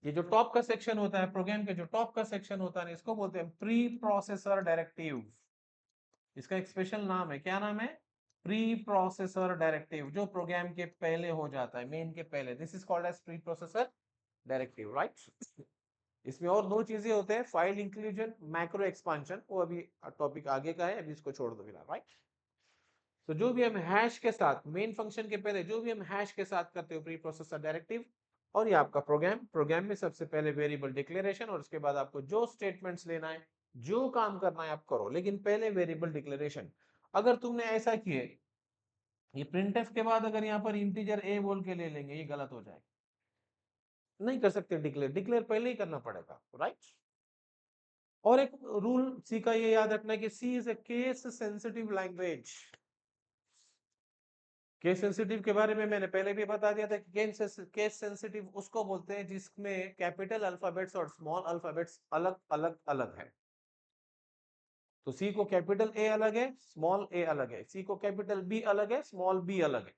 ये जो टॉप का सेक्शन होता है, प्रोग्राम के जो टॉप का सेक्शन होता है, इसको बोलते हैं प्री प्रोसेसर डायरेक्टिव. इसका एक स्पेशल नाम है. क्या नाम है? Preprocessor directive. जो प्रोग्राम के पहले हो जाता है, मेन के पहले, this is called as preprocessor directive, right? इसमें और दो चीजें होते हैं, फाइल इंक्लूजन, मैक्रो एक्सपांशन. वो अभी टॉपिक आगे का है, अभी इसको छोड़ दो फिलहाल, राइट? तो जो भी हम हैश के साथ, मेन फंक्शन के पहले जो भी हम हैश के साथ करते हो, प्री प्रोसेसर डायरेक्टिव. और ये आपका प्रोग्राम में सबसे पहले वेरिएबल डिक्लेरेशन, और उसके बाद आपको जो स्टेटमेंट्स लेना है, जो काम करना है आप करो, लेकिन पहले वेरिएबल डिक्लेरेशन. अगर तुमने ऐसा किए, ये प्रिंटफ के बाद अगर यहाँ पर इंटीजर ए बोल के ले लेंगे, ये गलत हो जाएगा. नहीं कर सकते डिक्लेयर, डिक्लेयर पहले ही करना पड़ेगा, राइट? और एक रूल सी का ये याद रखना है कि C is a case sensitive language. Case sensitive के बारे में मैंने पहले भी बता दिया था कि केस सेंसिटिव उसको बोलते हैं जिसमें कैपिटल अल्फाबेट्स और स्मॉल अल्फाबेट्स अलग अलग अलग है. तो सी को कैपिटल ए अलग है, स्मॉल ए अलग है. सी को कैपिटल बी अलग है, स्मॉल बी अलग है.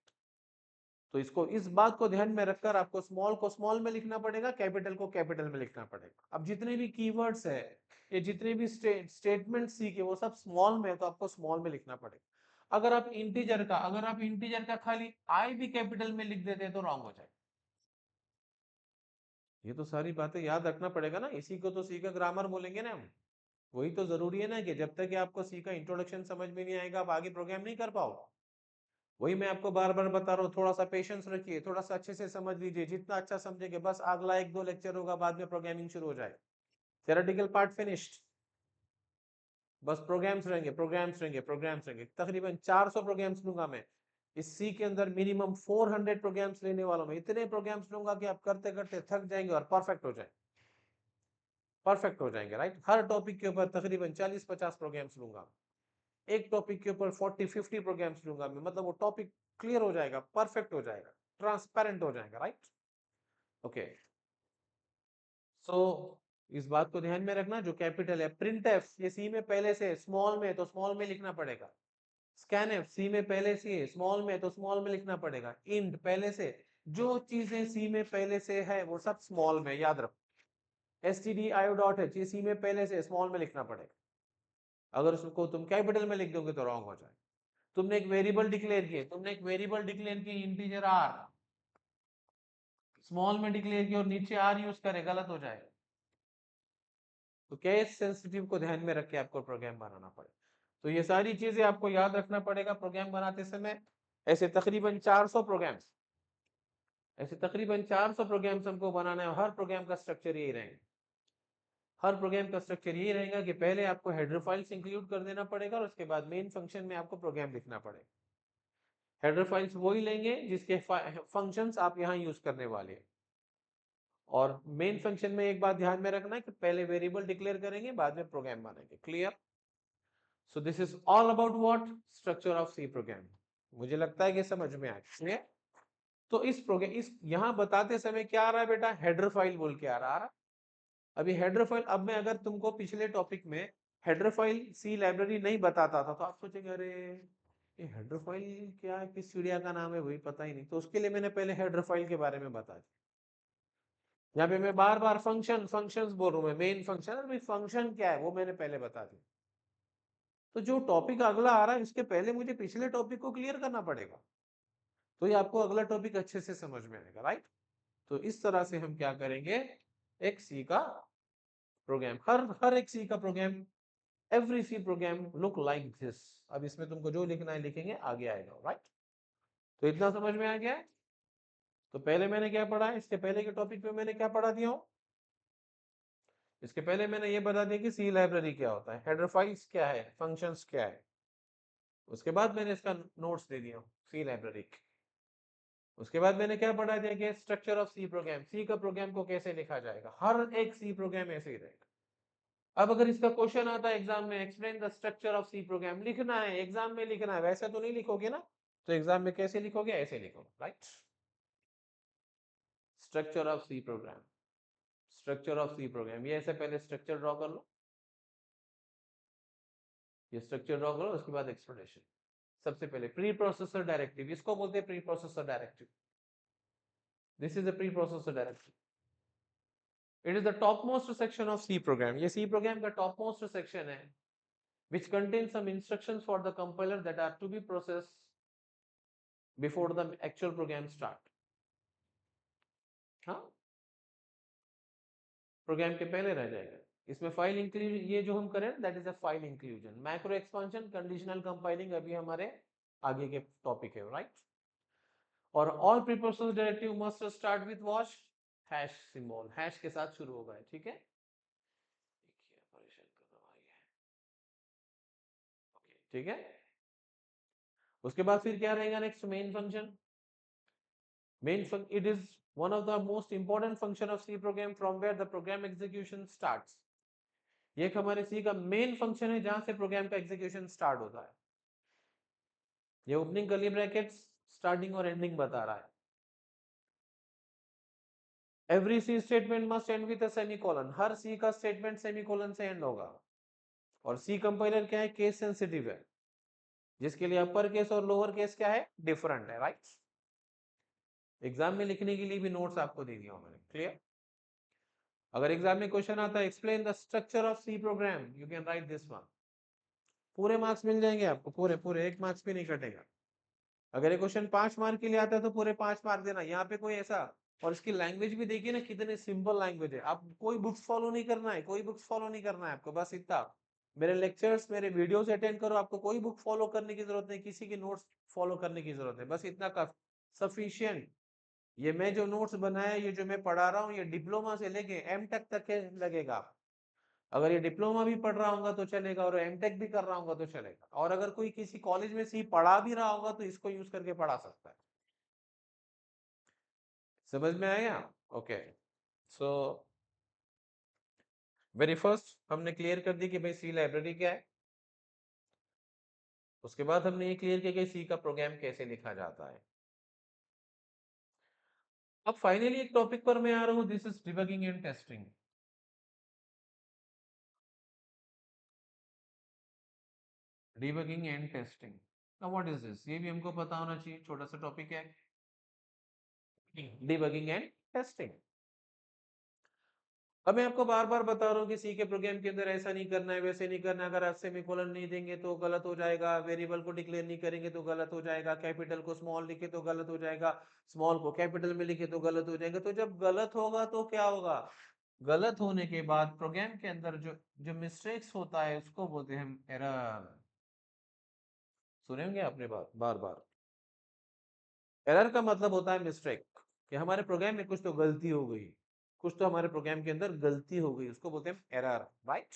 तो इसको, इस बात को ध्यान में रखकर आपको स्मॉल को स्मॉल में लिखना पड़ेगा, कैपिटल को कैपिटल में लिखना पड़ेगा. अब जितने भी कीवर्ड्स है, ये जितने भी स्टेटमेंट सी के, वो सब स्मॉल में है, तो आपको स्मॉल में लिखना पड़ेगा. अगर आप इंटीजर का खाली आई भी कैपिटल में लिख देते हैं तो रॉन्ग हो जाए. ये तो सारी बातें याद रखना पड़ेगा ना, इसी को तो सी का ग्रामर बोलेंगे ना हम. वही तो जरूरी है ना, कि जब तक कि आपको सी का इंट्रोडक्शन समझ में नहीं आएगा, आप आगे प्रोग्राम नहीं कर पाओ. वही मैं आपको बार बार बता रहा हूँ, थोड़ा सा पेशेंस रखिए, थोड़ा सा अच्छे से समझ लीजिए. जितना अच्छा समझेंगे, बस अगला 1-2 लेक्चर होगा, बाद में प्रोग्रामिंग शुरू हो जाए. थ्योरेटिकल पार्ट फिनिश्ड, बस प्रोग्राम्स रहेंगे, प्रोग्राम्स रहेंगे, प्रोग्राम्स रहेंगे. तकरीबन 400 प्रोग्राम्स दूंगा मैं. इस सी के अंदर मिनिमम 400 प्रोग्राम्स लेने वाला हूं, इतने प्रोग्राम्स लूंगा कि आप करते करते थक जाएंगे और परफेक्ट हो जाए, परफेक्ट हो जाएंगे, राइट। हर टॉपिक के ऊपर तकरीबन 40-50 प्रोग्राम्स लूंगा, एक टॉपिक के ऊपर 40-50 प्रोग्राम्स लूंगा मैं, मतलब वो टॉपिक क्लियर हो जाएगा, परफेक्ट हो जाएगा, ट्रांसपेरेंट हो जाएगा, राइट। ओके, सो इस बात को ध्यान में रखना, जो कैपिटल है प्रिंट एफ ये सी में पहले से स्मॉल में तो स्मॉल में लिखना पड़ेगा, स्कैन एफ सी में पहले से स्मॉल में तो स्मॉल में लिखना पड़ेगा, इंट पहले से जो चीजें सी में पहले से है वो सब स्मॉल में, याद रखो। stdio.h ये सी में पहले से स्मॉल में लिखना पड़ेगा, अगर उसको तुम कैपिटल में लिख दोगे तो रॉन्ग हो जाए। तुमने एक वेरिएबल डिक्लेयर किया, तुमने एक वेरिएबल डिक्लेयर की इंटीजर आर, स्मॉल में डिक्लेयर किया और नीचे आर यूज करे, गलत हो जाएगा। तो केस सेंसिटिव को ध्यान में रख के आपको प्रोग्राम बनाना पड़ेगा। तो ये सारी चीजें आपको याद रखना पड़ेगा प्रोग्राम बनाते समय। ऐसे तकरीबन 400 प्रोग्राम्स, ऐसे तकरीबन 400 प्रोग्राम्स हमको बनाना है। हर प्रोग्राम का स्ट्रक्चर यही रहेगा, हर प्रोग्राम का स्ट्रक्चर यही रहेगा कि पहले आपको हेडर फाइल्स इंक्लूड कर देना पड़ेगा और उसके बाद मेन फंक्शन में आपको प्रोग्राम लिखना पड़ेगा। हेडर फाइल्स वही लेंगे जिसके फंक्शंस आप यहाँ यूज करने वाले हैं। और मेन फंक्शन में एक बात ध्यान में रखना है कि पहले वेरिएबल डिक्लेयर करेंगे, बाद में प्रोग्राम बनाएंगे। Clear? So this is all about what structure of C program. मुझे लगता है कि समझ में आया। क्लियर? तो इस प्रोग्राम, इस यहाँ बताते समय क्या आ रहा है बेटा, हेडर फाइल बोल के आ रहा। अभी हेडर फाइल, अब मैं अगर तुमको पिछले टॉपिक में हेडर फाइल सी लाइब्रेरी नहीं बताता था तो आप सोचेंगे अरे ये हेडर फाइल क्या है, किस चिड़िया का नाम है, वही पता ही नहीं। तो उसके लिए मैंने पहले हेडर फाइल के बारे में बता दिया। यहाँ पे मैं बार बार फंक्शंस बोल रहा हूँ, मैं मेन फंक्शन, और फंक्शन क्या है वो मैंने पहले बता दिया। तो जो टॉपिक अगला आ रहा है इसके पहले मुझे पिछले टॉपिक को क्लियर करना पड़ेगा, तो ये आपको अगला टॉपिक अच्छे से समझ में आएगा, राइट। तो इस तरह से हम क्या करेंगे, एक सी का प्रोग्राम, हर एक सी का program, every C program look like this. अब इसमें तुमको जो लिखना है लिखेंगे, आगे आएगा, राइट। तो इतना समझ में आ गया है। तो पहले मैंने क्या पढ़ा है, इसके पहले के टॉपिक पे मैंने क्या पढ़ा दिया हूं, इसके पहले मैंने ये बता दिया कि सी लाइब्रेरी क्या होता है, हेडर फाइल्स क्या है, फंक्शंस क्या है। उसके बाद मैंने इसका नोट्स दे दिया सी लाइब्रेरी। उसके बाद मैंने क्या पढ़ा दिया कि स्ट्रक्चर ऑफ सी प्रोग्राम, सी का प्रोग्राम को कैसे लिखा जाएगा, हर एक सी प्रोग्राम ऐसे ही रहेगा। अब अगर इसका क्वेश्चन आता है एग्जाम में, explain the structure of C program, लिखना है एग्जाम में, लिखना है, वैसे तो नहीं लिखोगे ना। तो एग्जाम में कैसे लिखोगे, ऐसे लिखोगे, right. Structure of C program, structure of C program, ये ऐसे पहले स्ट्रक्चर ड्रॉ कर लो, ये स्ट्रक्चर ड्रॉ करो, उसके बाद एक्सप्लेनेशन। सबसे पहले प्री प्रोसेसर डायरेक्टिव, इसको बोलते हैं preprocessor directive. This is the preprocessor directive. It is the top most section of C program, ये सी प्रोग्राम का टॉप मोस्ट सेक्शन है, which contains some instructions for the compiler that are to be processed before the actual program start. हाँ, programme के पहले रह जाएगा। इसमें file inclusion, ये जो हम करें that is a file inclusion, macro expansion, conditional compiling अभी हमारे आगे के टॉपिक है, राइट। और all preprocess directive must start with watch hash symbol, hash के साथ शुरू होगा, ठीक है। देखिए परेशान कर रहा है, ओके ठीक है। उसके बाद फिर क्या रहेगा next, main function. Main function, it is one of the most important function of C program from where the program execution starts. ये एक हमारे C का मेन फंक्शन है जहां से प्रोग्राम का एग्जीक्यूशन स्टार्ट होता है। ये ओपनिंग कर्ली ब्रैकेट्स स्टार्टिंग और एंडिंग बता रहा है। Every C statement must end with a semicolon, हर सी का स्टेटमेंट सेमीकोलन से एंड होगा। और सी कंपाइलर क्या है, केस सेंसिटिव है, जिसके लिए अपर केस और लोअर केस क्या है, डिफरेंट है, राइट। एग्जाम में लिखने के लिए भी नोट्स आपको दे दिया मैंने, क्लियर। अगर एग्जाम में क्वेश्चन आता है explain the structure of C program, you can write this one, पूरे मार्क्स मिल जाएंगे आपको, पूरे पूरे, एक मार्क्स भी नहीं कटेगा। अगर ये क्वेश्चन 5 मार्क के लिए आता है तो पूरे 5 मार्क देना। यहाँ पे कोई ऐसा, और इसकी लैंग्वेज भी देखिए ना कितने सिंपल लैंग्वेज है। आप कोई बुक्स फॉलो नहीं करना है, कोई बुक्स फॉलो नहीं करना है आपको, बस इतना, मेरे लेक्चर्स मेरे वीडियोस अटेंड करो, आपको कोई बुक फॉलो करने की जरूरत नहीं, किसी के नोट्स फॉलो करने की जरूरत है, बस इतना का सफिशियंट। ये मैं जो नोट्स बनाया, ये जो मैं पढ़ा रहा हूँ, ये डिप्लोमा से लेके एम तक के लगेगा। अगर ये डिप्लोमा भी पढ़ रहा होगा तो चलेगा, और एमटेक भी कर रहा होगा तो चलेगा, और अगर कोई किसी कॉलेज में सी पढ़ा भी रहा होगा तो इसको यूज करके पढ़ा सकता है। समझ में आया? ओके। सो वेरी फर्स्ट हमने क्लियर कर दी कि भाई सी लाइब्रेरी क्या है। उसके बाद हमने ये क्लियर किया कि सी का प्रोग्राम कैसे लिखा जाता है। अब फाइनली एक टॉपिक पर मैं आ रहा हूं, this is debugging and testing. Debugging and testing, now what is this, ये भी हमको पता होना चाहिए, छोटा सा टॉपिक है डिबगिंग एंड टेस्टिंग। अब मैं आपको बार बार बता रहा हूँ कि सी के प्रोग्राम के अंदर ऐसा नहीं करना है, वैसे नहीं करना है, अगर आप सेमीकोलन नहीं देंगे तो गलत हो जाएगा, वेरिएबल को डिक्लेयर नहीं करेंगे तो गलत हो जाएगा, कैपिटल को स्मॉल लिखे तो गलत हो जाएगा, स्मॉल को कैपिटल में लिखे तो गलत हो जाएगा। तो जब गलत होगा तो क्या होगा, गलत होने के बाद प्रोग्राम के अंदर जो जो मिस्टेक्स होता है उसको बोलते हैं हम एरर। सुनेंगे आपने बात बार बार, एरर का मतलब होता है मिस्टेक, कि हमारे प्रोग्राम में कुछ तो गलती हो गई, कुछ तो हमारे प्रोग्राम के अंदर गलती हो गई, उसको बोलते हैं एरर, राइट।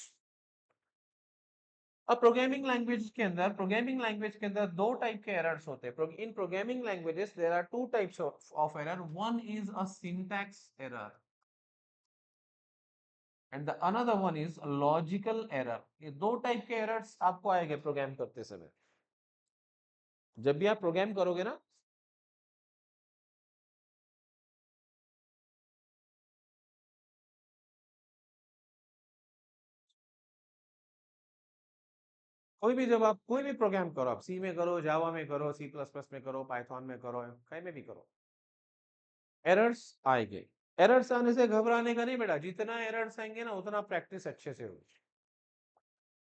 अब प्रोग्रामिंग लैंग्वेज के अंदर दो टाइप के एरर्स होते हैं। In programming languages there are two types of error, one is a syntax error and the another one is logical error. ये दो टाइप के एरर्स आपको आएंगे प्रोग्राम करते समय। जब भी आप प्रोग्राम करोगे ना, कोई भी, जब आप कोई भी प्रोग्राम करो, आप सी में करो, जावा में करो, सी प्लस प्लस में करो, पाइथन में करो, कहीं में भी करो, एरर्स आएंगे। एरर्स आने से घबराने का नहीं बेटा, जितना एरर्स आएंगे ना उतना प्रैक्टिस अच्छे से होगी।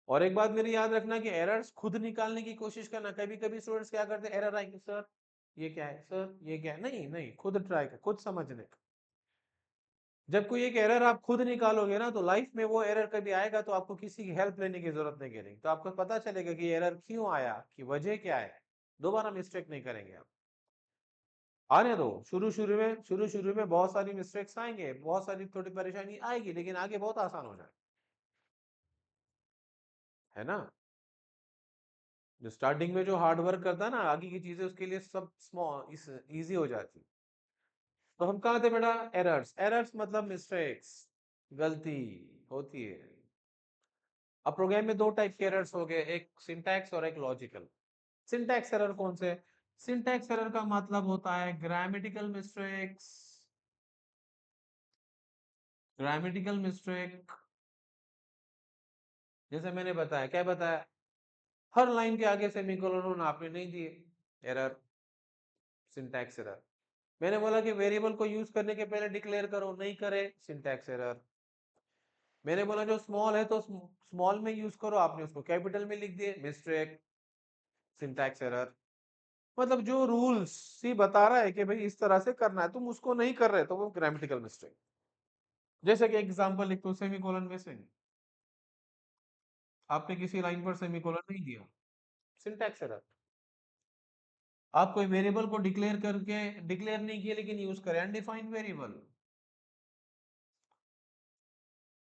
और एक बात मेरी याद रखना कि एरर्स खुद निकालने की कोशिश करना। कभी कभी स्टूडेंट्स क्या करते हैं, एरर आएगी सर ये क्या है, सर ये क्या है, नहीं नहीं, खुद ट्राई कर, खुद समझने का। जब कोई एक एरर आप खुद निकालोगे ना तो लाइफ में वो एरर कभी आएगा तो आपको किसी की हेल्प लेने की जरूरत नहीं करेगी, तो आपको पता चलेगा कि एरर क्यों आया, कि वजह क्या है। दोबारा मिस्टेक नहीं करेंगे आप। आने दो, शुरू शुरू में बहुत सारी मिस्टेक्स आएंगे, बहुत सारी थोड़ी परेशानी आएगी, लेकिन आगे बहुत आसान हो जाए, है ना। जो स्टार्टिंग में जो हार्ड वर्क करता है ना, आगे की चीजें उसके लिए सब स्मॉल इस इजी हो जाती। तो हम कहा थे बेटा, एरर्स, एरर्स मतलब मिस्टेक्स, गलती होती है। अब प्रोग्राम में दो टाइप के एरर्स हो गए, एक सिंटैक्स और एक लॉजिकल। सिंटैक्स एरर कौन से, सिंटैक्स एरर का मतलब होता है ग्रामेटिकल मिस्टेक्स, ग्रामेटिकल मिस्टेक। जैसे मैंने बताया, क्या बताया, हर लाइन के आगे सेमीकोलन आपने नहीं दिए, एरर, सिंटैक्स एरर। मैंने बोला कि वेरिएबल को यूज करने के पहले डिक्लेयर करो, नहीं करे, सिंटैक्स एरर। मैंने बोला जो स्मॉल है तो स्मॉल में यूज करो, आपने उसको कैपिटल में लिख दिए, मिस्टेक, सिंटैक्स एरर। मतलब जो रूल्स सी बता रहा है कि भाई इस तरह से करना है, तुम उसको नहीं कर रहे तो वो ग्रामेटिकल मिस्टेक। जैसे कि एग्जांपल लिखते हो, सेमीकोलन मिसिंग, आपने किसी लाइन पर सेमीकोलन नहीं दिया, सिंटैक्स एरर। आप कोई वेरिएबल को डिक्लेयर नहीं किया लेकिन यूज करें, undefined variable,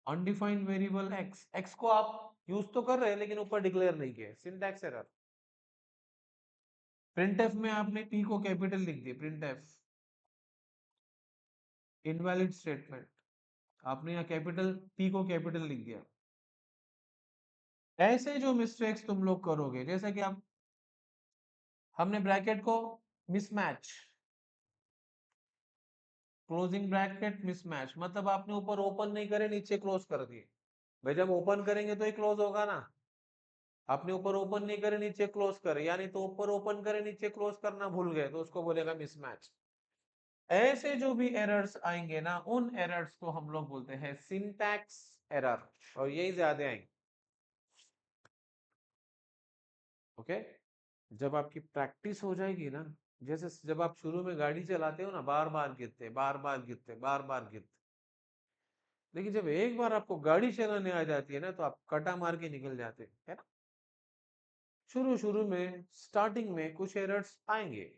undefined variable x, x को आप यूज तो कर रहे हैं लेकिन ऊपर डिक्लेयर नहीं किया, सिंटैक्स एरर। प्रिंटफ में आपने पी को कैपिटल लिख दिया, प्रिंटफ, इनवैलिड स्टेटमेंट, आपने यहाँ कैपिटल पी को कैपिटल लिख दिया। ऐसे जो मिस्टेक्स तुम लोग करोगे, जैसे कि आप, हमने ब्रैकेट को मिसमैच, क्लोजिंग ब्रैकेट मिसमैच, मतलब आपने ऊपर ओपन नहीं करे, नीचे क्लोज कर दिए। भाई जब ओपन करेंगे तो ही क्लोज होगा ना, आपने ऊपर ओपन नहीं करे नीचे क्लोज करे, यानी तो ऊपर ओपन करे नीचे क्लोज करना भूल गए, तो उसको बोलेगा मिसमैच। ऐसे जो भी एरर्स आएंगे ना, उन एरर्स को हम लोग बोलते हैं सिंटैक्स एरर, और यही ज्यादा आएंगे। ओके। जब आपकी प्रैक्टिस हो जाएगी ना, जैसे जब आप शुरू में गाड़ी चलाते हो ना, बार बार गिरते, बार बार गिरते, बार बार गिरते, लेकिन जब एक बार आपको गाड़ी चलाने आ जाती है ना तो आप कटा मार के निकल जाते, है ना। शुरू शुरू में स्टार्टिंग में कुछ एरर्स आएंगे,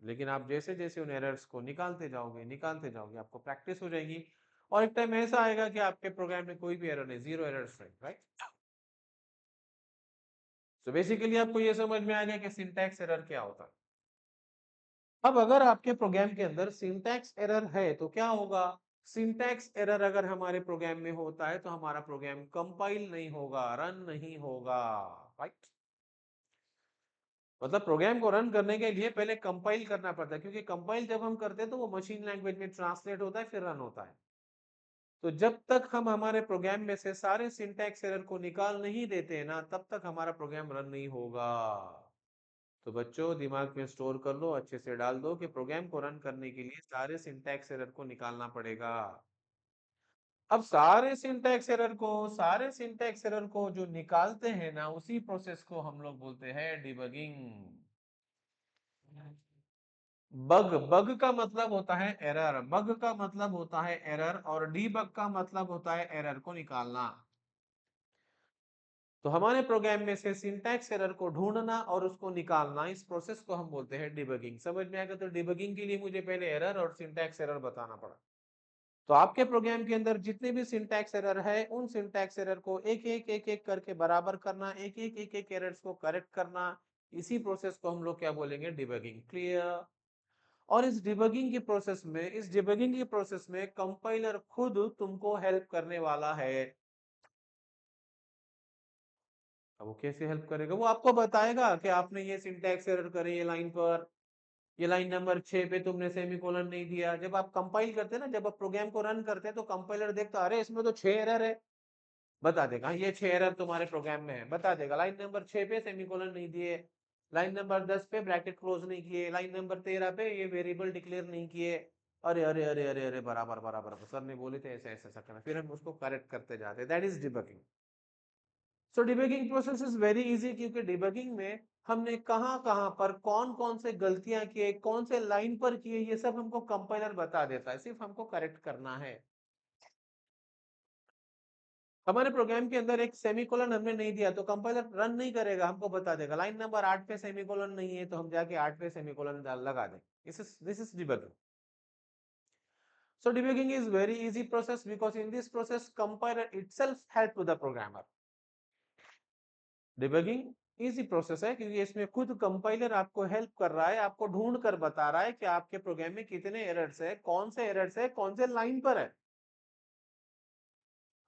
लेकिन आप जैसे जैसे उन एरर्स को निकालते जाओगे, आपको प्रैक्टिस हो जाएगी, और एक टाइम ऐसा आएगा कि आपके प्रोग्राम में कोई भी एरर नहीं, जीरो एरर स्ट्रिंग, राइट। तो बेसिकली आपको ये समझ में आ गया कि सिंटैक्स एरर क्या होता है। अब अगर आपके प्रोग्राम के अंदर सिंटैक्स एरर है तो क्या होगा? सिंटैक्स एरर अगर हमारे प्रोग्राम में होता है तो हमारा प्रोग्राम कंपाइल नहीं होगा, रन नहीं होगा, राइट। मतलब प्रोग्राम को रन करने के लिए पहले कंपाइल करना पड़ता है, क्योंकि कंपाइल जब हम करते हैं तो वो मशीन लैंग्वेज में ट्रांसलेट होता है, फिर रन होता है। तो जब तक हम हमारे प्रोग्राम में से सारे सिंटैक्स एरर को निकाल नहीं देते हैं ना, तब तक हमारा प्रोग्राम रन नहीं होगा। तो बच्चों दिमाग में स्टोर कर लो, अच्छे से डाल दो कि प्रोग्राम को रन करने के लिए सारे सिंटैक्स एरर को निकालना पड़ेगा। अब सारे सिंटैक्स एरर को जो निकालते हैं ना, उसी प्रोसेस को हम लोग बोलते हैं डिबगिंग। बग का मतलब होता है एरर, बग का मतलब होता है एरर, और डीबग का मतलब होता है एरर को निकालना। तो हमारे प्रोग्राम में से सिंटैक्स एरर को ढूंढना और उसको निकालना, इस प्रोसेस को हम बोलते हैं डिबगिंग। समझ में आएगा? तो डिबगिंग के लिए मुझे पहले एरर और सिंटैक्स एरर बताना पड़ा। तो आपके प्रोग्राम के अंदर जितने भी सिंटैक्स एरर है, उन सिंटैक्स एरर को एक एक करके बराबर करना, एक एक एरर्स को करेक्ट करना, इसी प्रोसेस को हम लोग क्या बोलेंगे? डिबगिंग। क्लियर? और इस डिबगिंग की प्रोसेस में कंपाइलर खुद तुमको हेल्प करने वाला है। अब वो कैसे हेल्प करेगा? वो आपको बताएगा कि आपने ये सिंटैक्स एरर करे, ये लाइन पर, ये लाइन नंबर 6 पे तुमने सेमीकोलन नहीं दिया। जब आप कंपाइल करते हैं ना, जब आप प्रोग्राम को रन करते हैं तो कंपाइलर देखता, अरे इसमें तो 6 एरर है, बता देगा ये 6 एरर तुम्हारे प्रोग्राम में है, बता देगा। लाइन नंबर 6 पे सेमीकोलन नहीं दिए, लाइन नंबर 10 पे ब्रैकेट क्लोज नहीं किए, लाइन नंबर 13 पे ये वेरिएबल डिक्लेयर नहीं किए। अरे अरे अरे अरे अरे, बराबर बराबर, सर ने बोले थे ऐसे ऐसे ऐसा करना, फिर हम उसको करेक्ट करते जाते हैं। That is debugging. So debugging process is very easy, क्योंकि डिबगिंग में हमने कहां कहां पर कौन कौन से गलतियां किए, कौन से लाइन पर किए, ये सब हमको कंपाइलर बता देता है, सिर्फ हमको करेक्ट करना है। हमारे प्रोग्राम के अंदर एक सेमीकोलन हमने नहीं दिया तो कंपाइलर रन नहीं करेगा, हमको बता देगा लाइन नंबर 8 पे सेमीकोलन नहीं है, तो हम जाके 8 पे सेमीकोलन लगा दें। This is debugging. So debugging is very easy process, because in this process compiler itself help to the programmer. Debugging easy process है क्योंकि इसमें खुद कंपाइलर आपको हेल्प कर रहा है, आपको ढूंढ कर बता रहा है कि आपके प्रोग्राम में कितने एरर्स है, कौन से एरर्स है, कौन से लाइन पर है।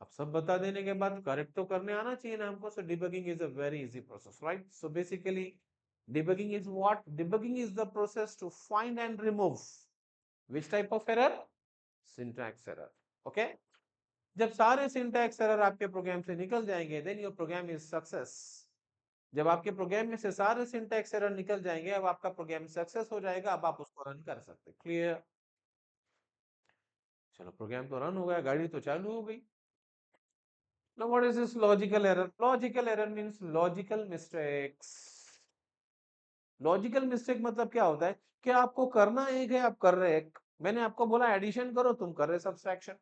अब सब बता देने के बाद करेक्ट तो करने आना चाहिए ना हमको। So debugging is a very easy process, right. So basically debugging is what? Debugging is the process to find and remove which type of error? Syntax error. Okay. जब सारे सिंटैक्स एरर आपके program से निकल जाएंगे, then your program is success. जब आपके programme में से सारे सिंटैक्स एरर निकल जाएंगे, अब आपका प्रोग्राम सक्सेस हो जाएगा, अब आप उसको रन कर सकते। क्लियर? चलो प्रोग्राम तो रन हो गया, गाड़ी तो चालू हो गई। Now what is this logical error? Logical error means logical mistakes. Logical mistake मतलब क्या होता है कि आपको करना एक है, आप कर रहे एक। मैंने आपको बोला एडिशन करो, तुम कर रहे सब्सट्रैक्शन।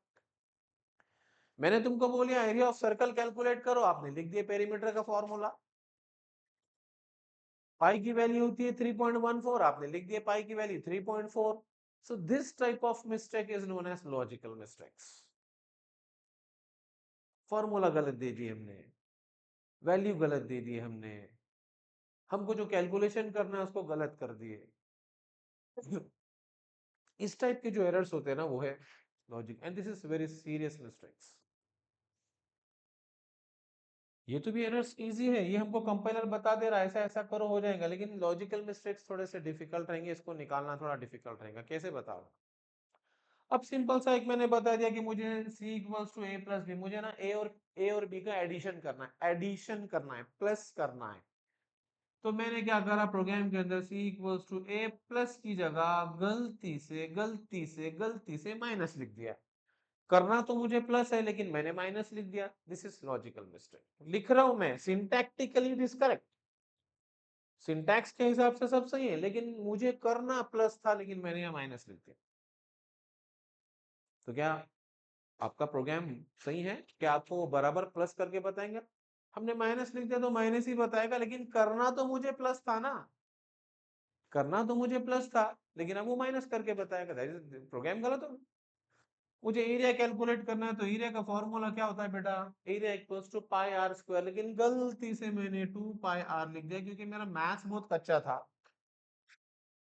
मैंने तुमको बोला एरिया ऑफ सर्कल कैलकुलेट करो, आपने लिख दिया पेरीमीटर का फॉर्मूला। पाई की वैल्यू होती है 3.14, आपने लिख दिया पाई की value 3.4। So this type of mistake is known as logical mistakes. Formula गलत दे दी हमने, वैल्यू गलत दे दी हमने, हमको जो कैलकुलेशन करना है उसको गलत कर दिए। इस टाइप के जो एरर्स होते हैं ना, वो है logic, and this is very serious mistakes. ये तो भी एरर्स इजी है, ये हमको कंपाइलर बता दे रहा है ऐसा ऐसा करो हो जाएगा, लेकिन लॉजिकल मिस्टेक्स थोड़े से डिफिकल्ट रहेंगे, इसको निकालना थोड़ा डिफिकल्ट रहेगा। कैसे बताओ? अब सिंपल सा एक मैंने बता दिया कि मुझे c equals to a plus B, मुझे ना a और b का एडिशन करना है, प्लस करना है। तो मैंने क्या करा, प्रोग्राम के अंदर c equals to a plus की जगह गलती से माइनस लिख दिया। करना तो मुझे प्लस है, लेकिन मैंने माइनस लिख दिया। This is logical mistake. लिख रहा हूं मैं syntactically it is correct, syntax के हिसाब से सब सही है, लेकिन मुझे करना प्लस था, लेकिन मैंने यहाँ माइनस लिख दिया। तो क्या आपका प्रोग्राम सही है? क्या आपको वो बराबर प्लस करके बताएंगे? हमने माइनस लिख दिया तो माइनस ही बताएगा, लेकिन करना तो मुझे प्लस था ना, करना तो मुझे प्लस था, लेकिन अब वो माइनस करके बताएगा। प्रोग्राम गलत हो। मुझे एरिया कैलकुलेट करना है तो एरिया का फॉर्मूला क्या होता है बेटा, area equals to pi r square, लेकिन गलती से मैंने 2 पाई आर लिख दिया क्योंकि मेरा मैथ्स बहुत कच्चा था।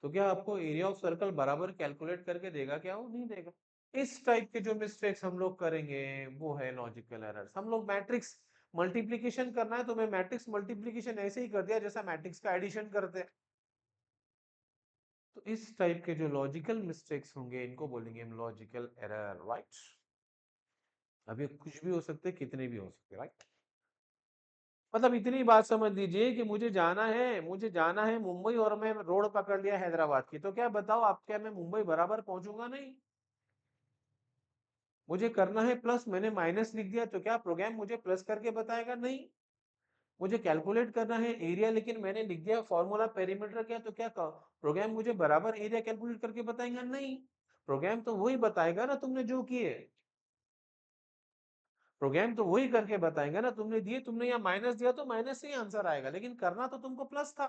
तो क्या आपको एरिया ऑफ सर्कल बराबर कैलकुलेट करके देगा क्या, वो नहीं देगा। इस टाइप के जो मिस्टेक्स हम लोग करेंगे वो है लॉजिकल एरर्स। हम लोग मैट्रिक्स मल्टीप्लिकेशन करना है तो मैं मैट्रिक्स मल्टीप्लिकेशन ऐसे ही कर दिया जैसा मैट्रिक्स का एडिशन करते हैं। तो इस टाइप के जो लॉजिकल मिस्टेक्स होंगे इनको बोलेंगे हम लॉजिकल एरर, राइट। अब ये कुछ भी हो सकते, कितने भी हो सकते, राइट। मतलब इतनी बात समझ लीजिए कि मुझे जाना है मुंबई और मैं रोड पकड़ लिया हैदराबाद की, तो क्या बताओ आप, क्या मैं मुंबई बराबर पहुंचूंगा? नहीं। मुझे करना है प्लस, मैंने माइनस लिख दिया, तो क्या प्रोग्राम मुझे प्लस करके बताएगा? नहीं। मुझे कैलकुलेट करना है एरिया, लेकिन मैंने लिख दिया फॉर्मूला पेरीमीटर क्या, तो क्या प्रोग्राम मुझे बराबर एरिया कैलकुलेट करके बताएगा? नहीं। प्रोग्राम तो वही बताएगा ना तुमने जो किए, प्रोग्राम तो वही करके बताएगा ना, तुमने दिए, तुमने यहाँ माइनस दिया तो माइनस से ही आंसर आएगा, लेकिन करना तो तुमको प्लस था।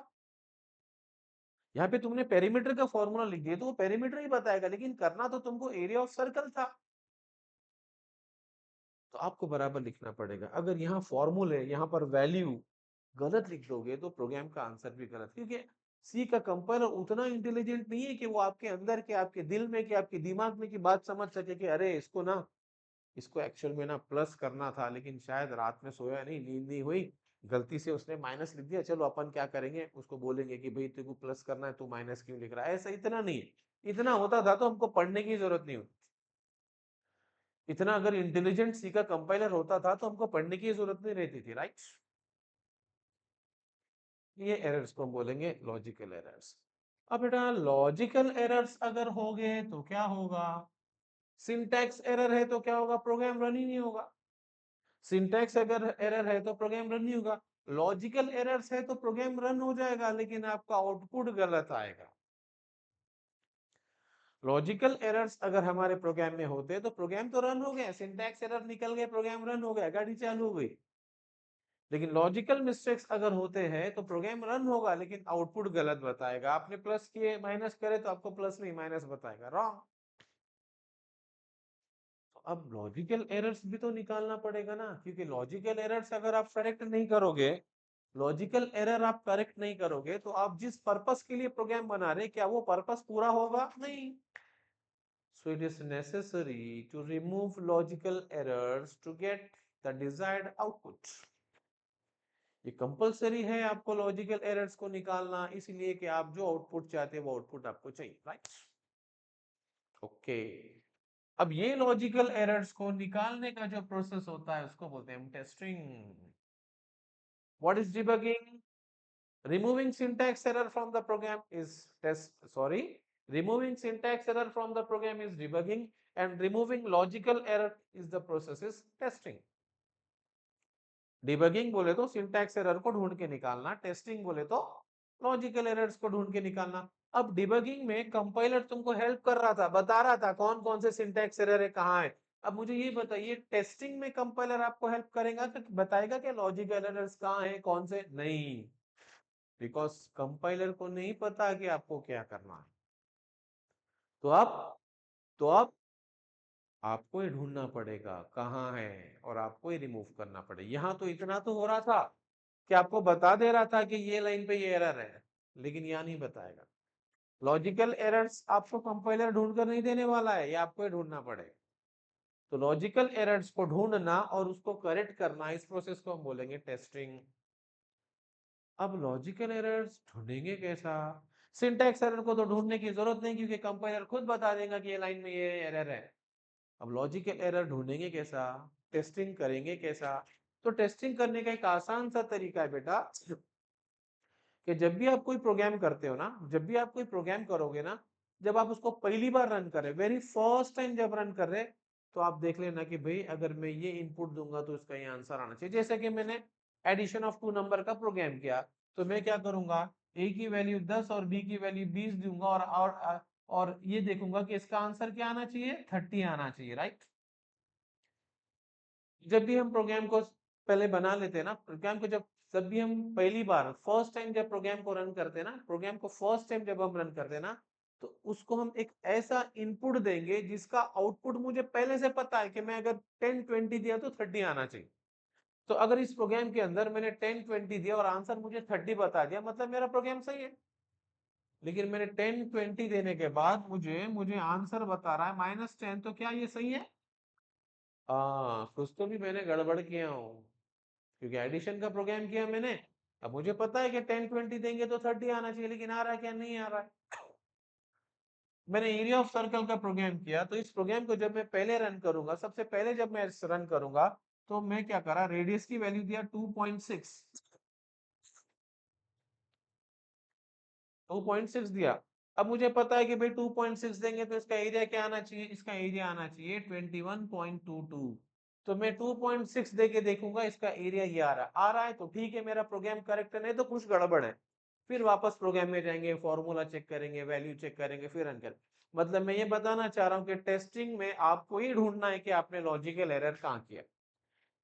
यहाँ पे तुमने पेरीमीटर का फॉर्मूला लिख दिया तो वो पेरीमीटर ही बताएगा, लेकिन करना तो तुमको एरिया ऑफ सर्कल था। तो आपको बराबर लिखना पड़ेगा। अगर यहाँ फॉर्मूले, यहाँ पर वैल्यू गलत लिख दोगे तो प्रोग्राम का आंसर भी गलत, क्योंकि सी का कंपाइलर उतना इंटेलिजेंट नहीं है कि वो आपके अंदर के, आपके दिल में के, आपके दिमाग में की बात समझ सके कि अरे इसको एक्चुअल में ना प्लस करना था, लेकिन शायद रात में सोया नहीं, नींद नहीं हुई, गलती से उसने माइनस लिख दिया, चलो अपन क्या करेंगे, उसको बोलेंगे कि भाई तेरे को प्लस करना है, तू माइनस क्यों लिख रहा है। ऐसा इतना नहीं है। इतना होता था तो हमको पढ़ने की जरूरत नहीं होती। इतना अगर इंटेलिजेंट सी का कंपाइलर होता था तो हमको पढ़ने की जरूरत नहीं रहती थी, राइट। ये एरर्स को हम बोलेंगे लॉजिकल एरर्स। अब बेटा लॉजिकल एरर्स अगर हो गए तो क्या होगा? सिंटैक्स एरर है तो क्या होगा? प्रोग्राम रन ही नहीं होगा। सिंटैक्स अगर एरर है तो प्रोग्राम रन नहीं होगा। लॉजिकल एरर्स है तो प्रोग्राम रन हो जाएगा, लेकिन आपका आउटपुट गलत आएगा। लॉजिकल एरर्स अगर हमारे प्रोग्राम में होते तो प्रोग्राम तो रन हो गया, सिंटैक्स एरर निकल गए, प्रोग्राम रन हो गया, गाड़ी चालू हो गई। लेकिन लॉजिकल मिस्टेक्स अगर होते हैं तो प्रोग्राम रन होगा, लेकिन आउटपुट गलत बताएगा। आपने प्लस किए माइनस करे तो आपको प्लस नहीं माइनस बताएगा, रॉन्ग। तो अब लॉजिकल एरर्स भी तो निकालना पड़ेगा ना, क्योंकि लॉजिकल एरर्स अगर आप करेक्ट नहीं करोगे, लॉजिकल एरर आप करेक्ट नहीं करोगे तो आप जिस पर्पस के लिए प्रोग्राम बना रहे क्या वो पर्पस पूरा होगा? नहीं। So it is necessary to remove logical errors to get the desired output. ये कंपलसरी है आपको लॉजिकल एरर्स को निकालना, इसलिए कि आप जो आउटपुट चाहते हैं वो आउटपुट आपको चाहिए, राइट। ओके। अब ये लॉजिकल एरर्स को निकालने का जो प्रोसेस होता है उसको बोलते हैं हम testing. What is debugging? Removing syntax error from the program is removing syntax error from the program is debugging, and removing logical error is the process is testing. Debugging बोले तो syntax error को ढूंढ के निकालना, testing बोले तो logical errors को ढूंढ के निकालना। अब डिबगिंग में कंपाइलर तुमको हेल्प कर रहा था, बता रहा था कौन कौन से सिंटैक्स एरर है, कहाँ है। अब मुझे ये बताइए, टेस्टिंग में कंपाइलर आपको हेल्प करेगा कि बताएगा कि लॉजिकल एरर्स कहाँ है, कौन से नहीं, बिकॉज कंपाइलर को नहीं पता कि आपको क्या करना है। तो आप तो आपको ही ढूंढना पड़ेगा कहाँ है, और आपको ही रिमूव करना पड़ेगा। यहाँ तो इतना तो हो रहा था कि आपको बता दे रहा था कि ये लाइन पे ये एरर है, लेकिन यहाँ नहीं बताएगा। लॉजिकल एरर्स आपको कंपाइलर ढूंढ कर नहीं देने वाला है, ये आपको ही ढूंढना पड़ेगा। तो लॉजिकल एरर्स को ढूंढना और उसको करेक्ट करना, इस प्रोसेस को हम बोलेंगे टेस्टिंग। अब लॉजिकल एरर्स ढूंढेंगे कैसा? सिंटैक्स एरर को तो ढूंढने की जरूरत नहीं, क्योंकि कंपाइलर खुद बता देगा कि ये लाइन में ये एरर है। अब लॉजिकल एरर ढूंढेंगे कैसा, टेस्टिंग करेंगे कैसा? तो टेस्टिंग करने का एक आसान सा तरीका है बेटा, कि जब भी आप कोई प्रोग्राम करते हो ना, जब भी आप कोई प्रोग्राम करोगे ना, जब आप उसको पहली बार रन कर रहे, वेरी फर्स्ट टाइम जब रन कर रहे, तो आप देख लेना कि भाई अगर मैं ये इनपुट दूंगा तो इसका ये आंसर आना चाहिए। जैसे कि मैंने एडिशन ऑफ 2 नंबर का प्रोग्राम किया, तो मैं क्या करूंगा, ए की वैल्यू 10 और बी की वैल्यू 20 दूंगा, और ये देखूंगा कि इसका आंसर क्या आना चाहिए, 30 आना चाहिए, राइट। जब भी हम प्रोग्राम को पहले बना लेते हैं ना, प्रोग्राम को जब भी हम पहली बार फर्स्ट टाइम जब प्रोग्राम को रन करते हैं ना, प्रोग्राम को फर्स्ट टाइम जब हम रन करते हैं ना, तो उसको हम एक ऐसा इनपुट देंगे जिसका आउटपुट मुझे पहले से पता है कि मैं अगर 10-20 दिया तो 30 आना चाहिए। तो अगर इस प्रोग्राम के अंदर मैंने 10-20 दिया और आंसर मुझे 30 बता दिया, मतलब मेरा प्रोग्राम सही है। लेकिन मैंने 10-20 देने के बाद मुझे मुझे आंसर बता रहा है -10, तो क्या ये सही है? कुछ तो भी मैंने गड़बड़ किया हूँ, क्योंकि एडिशन का प्रोग्राम किया मैंने। अब मुझे पता है कि 10-20 देंगे तो 30 आना चाहिए, लेकिन आ रहा है क्या? नहीं आ रहा है। मैंने एरिया ऑफ सर्कल का प्रोग्राम किया, तो इस प्रोग्राम को जब मैं पहले रन करूंगा, सबसे पहले जब मैं रन करूंगा, तो मैं क्या करा, रेडियस की वैल्यू दिया 2.6, 2.6 दिया। अब मुझे पता है कि भाई 2.6 देंगे तो इसका एरिया क्या आना चाहिए? इसका एरिया आना चाहिए 21.22। तो मैं 2.6 दे के देखूंगा इसका एरिया ये आ रहा है तो ठीक है, मेरा प्रोग्राम करेक्ट है, नहीं तो कुछ गड़बड़ है। फिर वापस प्रोग्राम में जाएंगे, फॉर्मूला चेक करेंगे, वैल्यू चेक करेंगे, फिर रन करेंगे। मतलब मैं ये बताना चाह रहा हूँ कि टेस्टिंग में आपको ही ढूंढना है कि आपने लॉजिकल एरर कहाँ किया।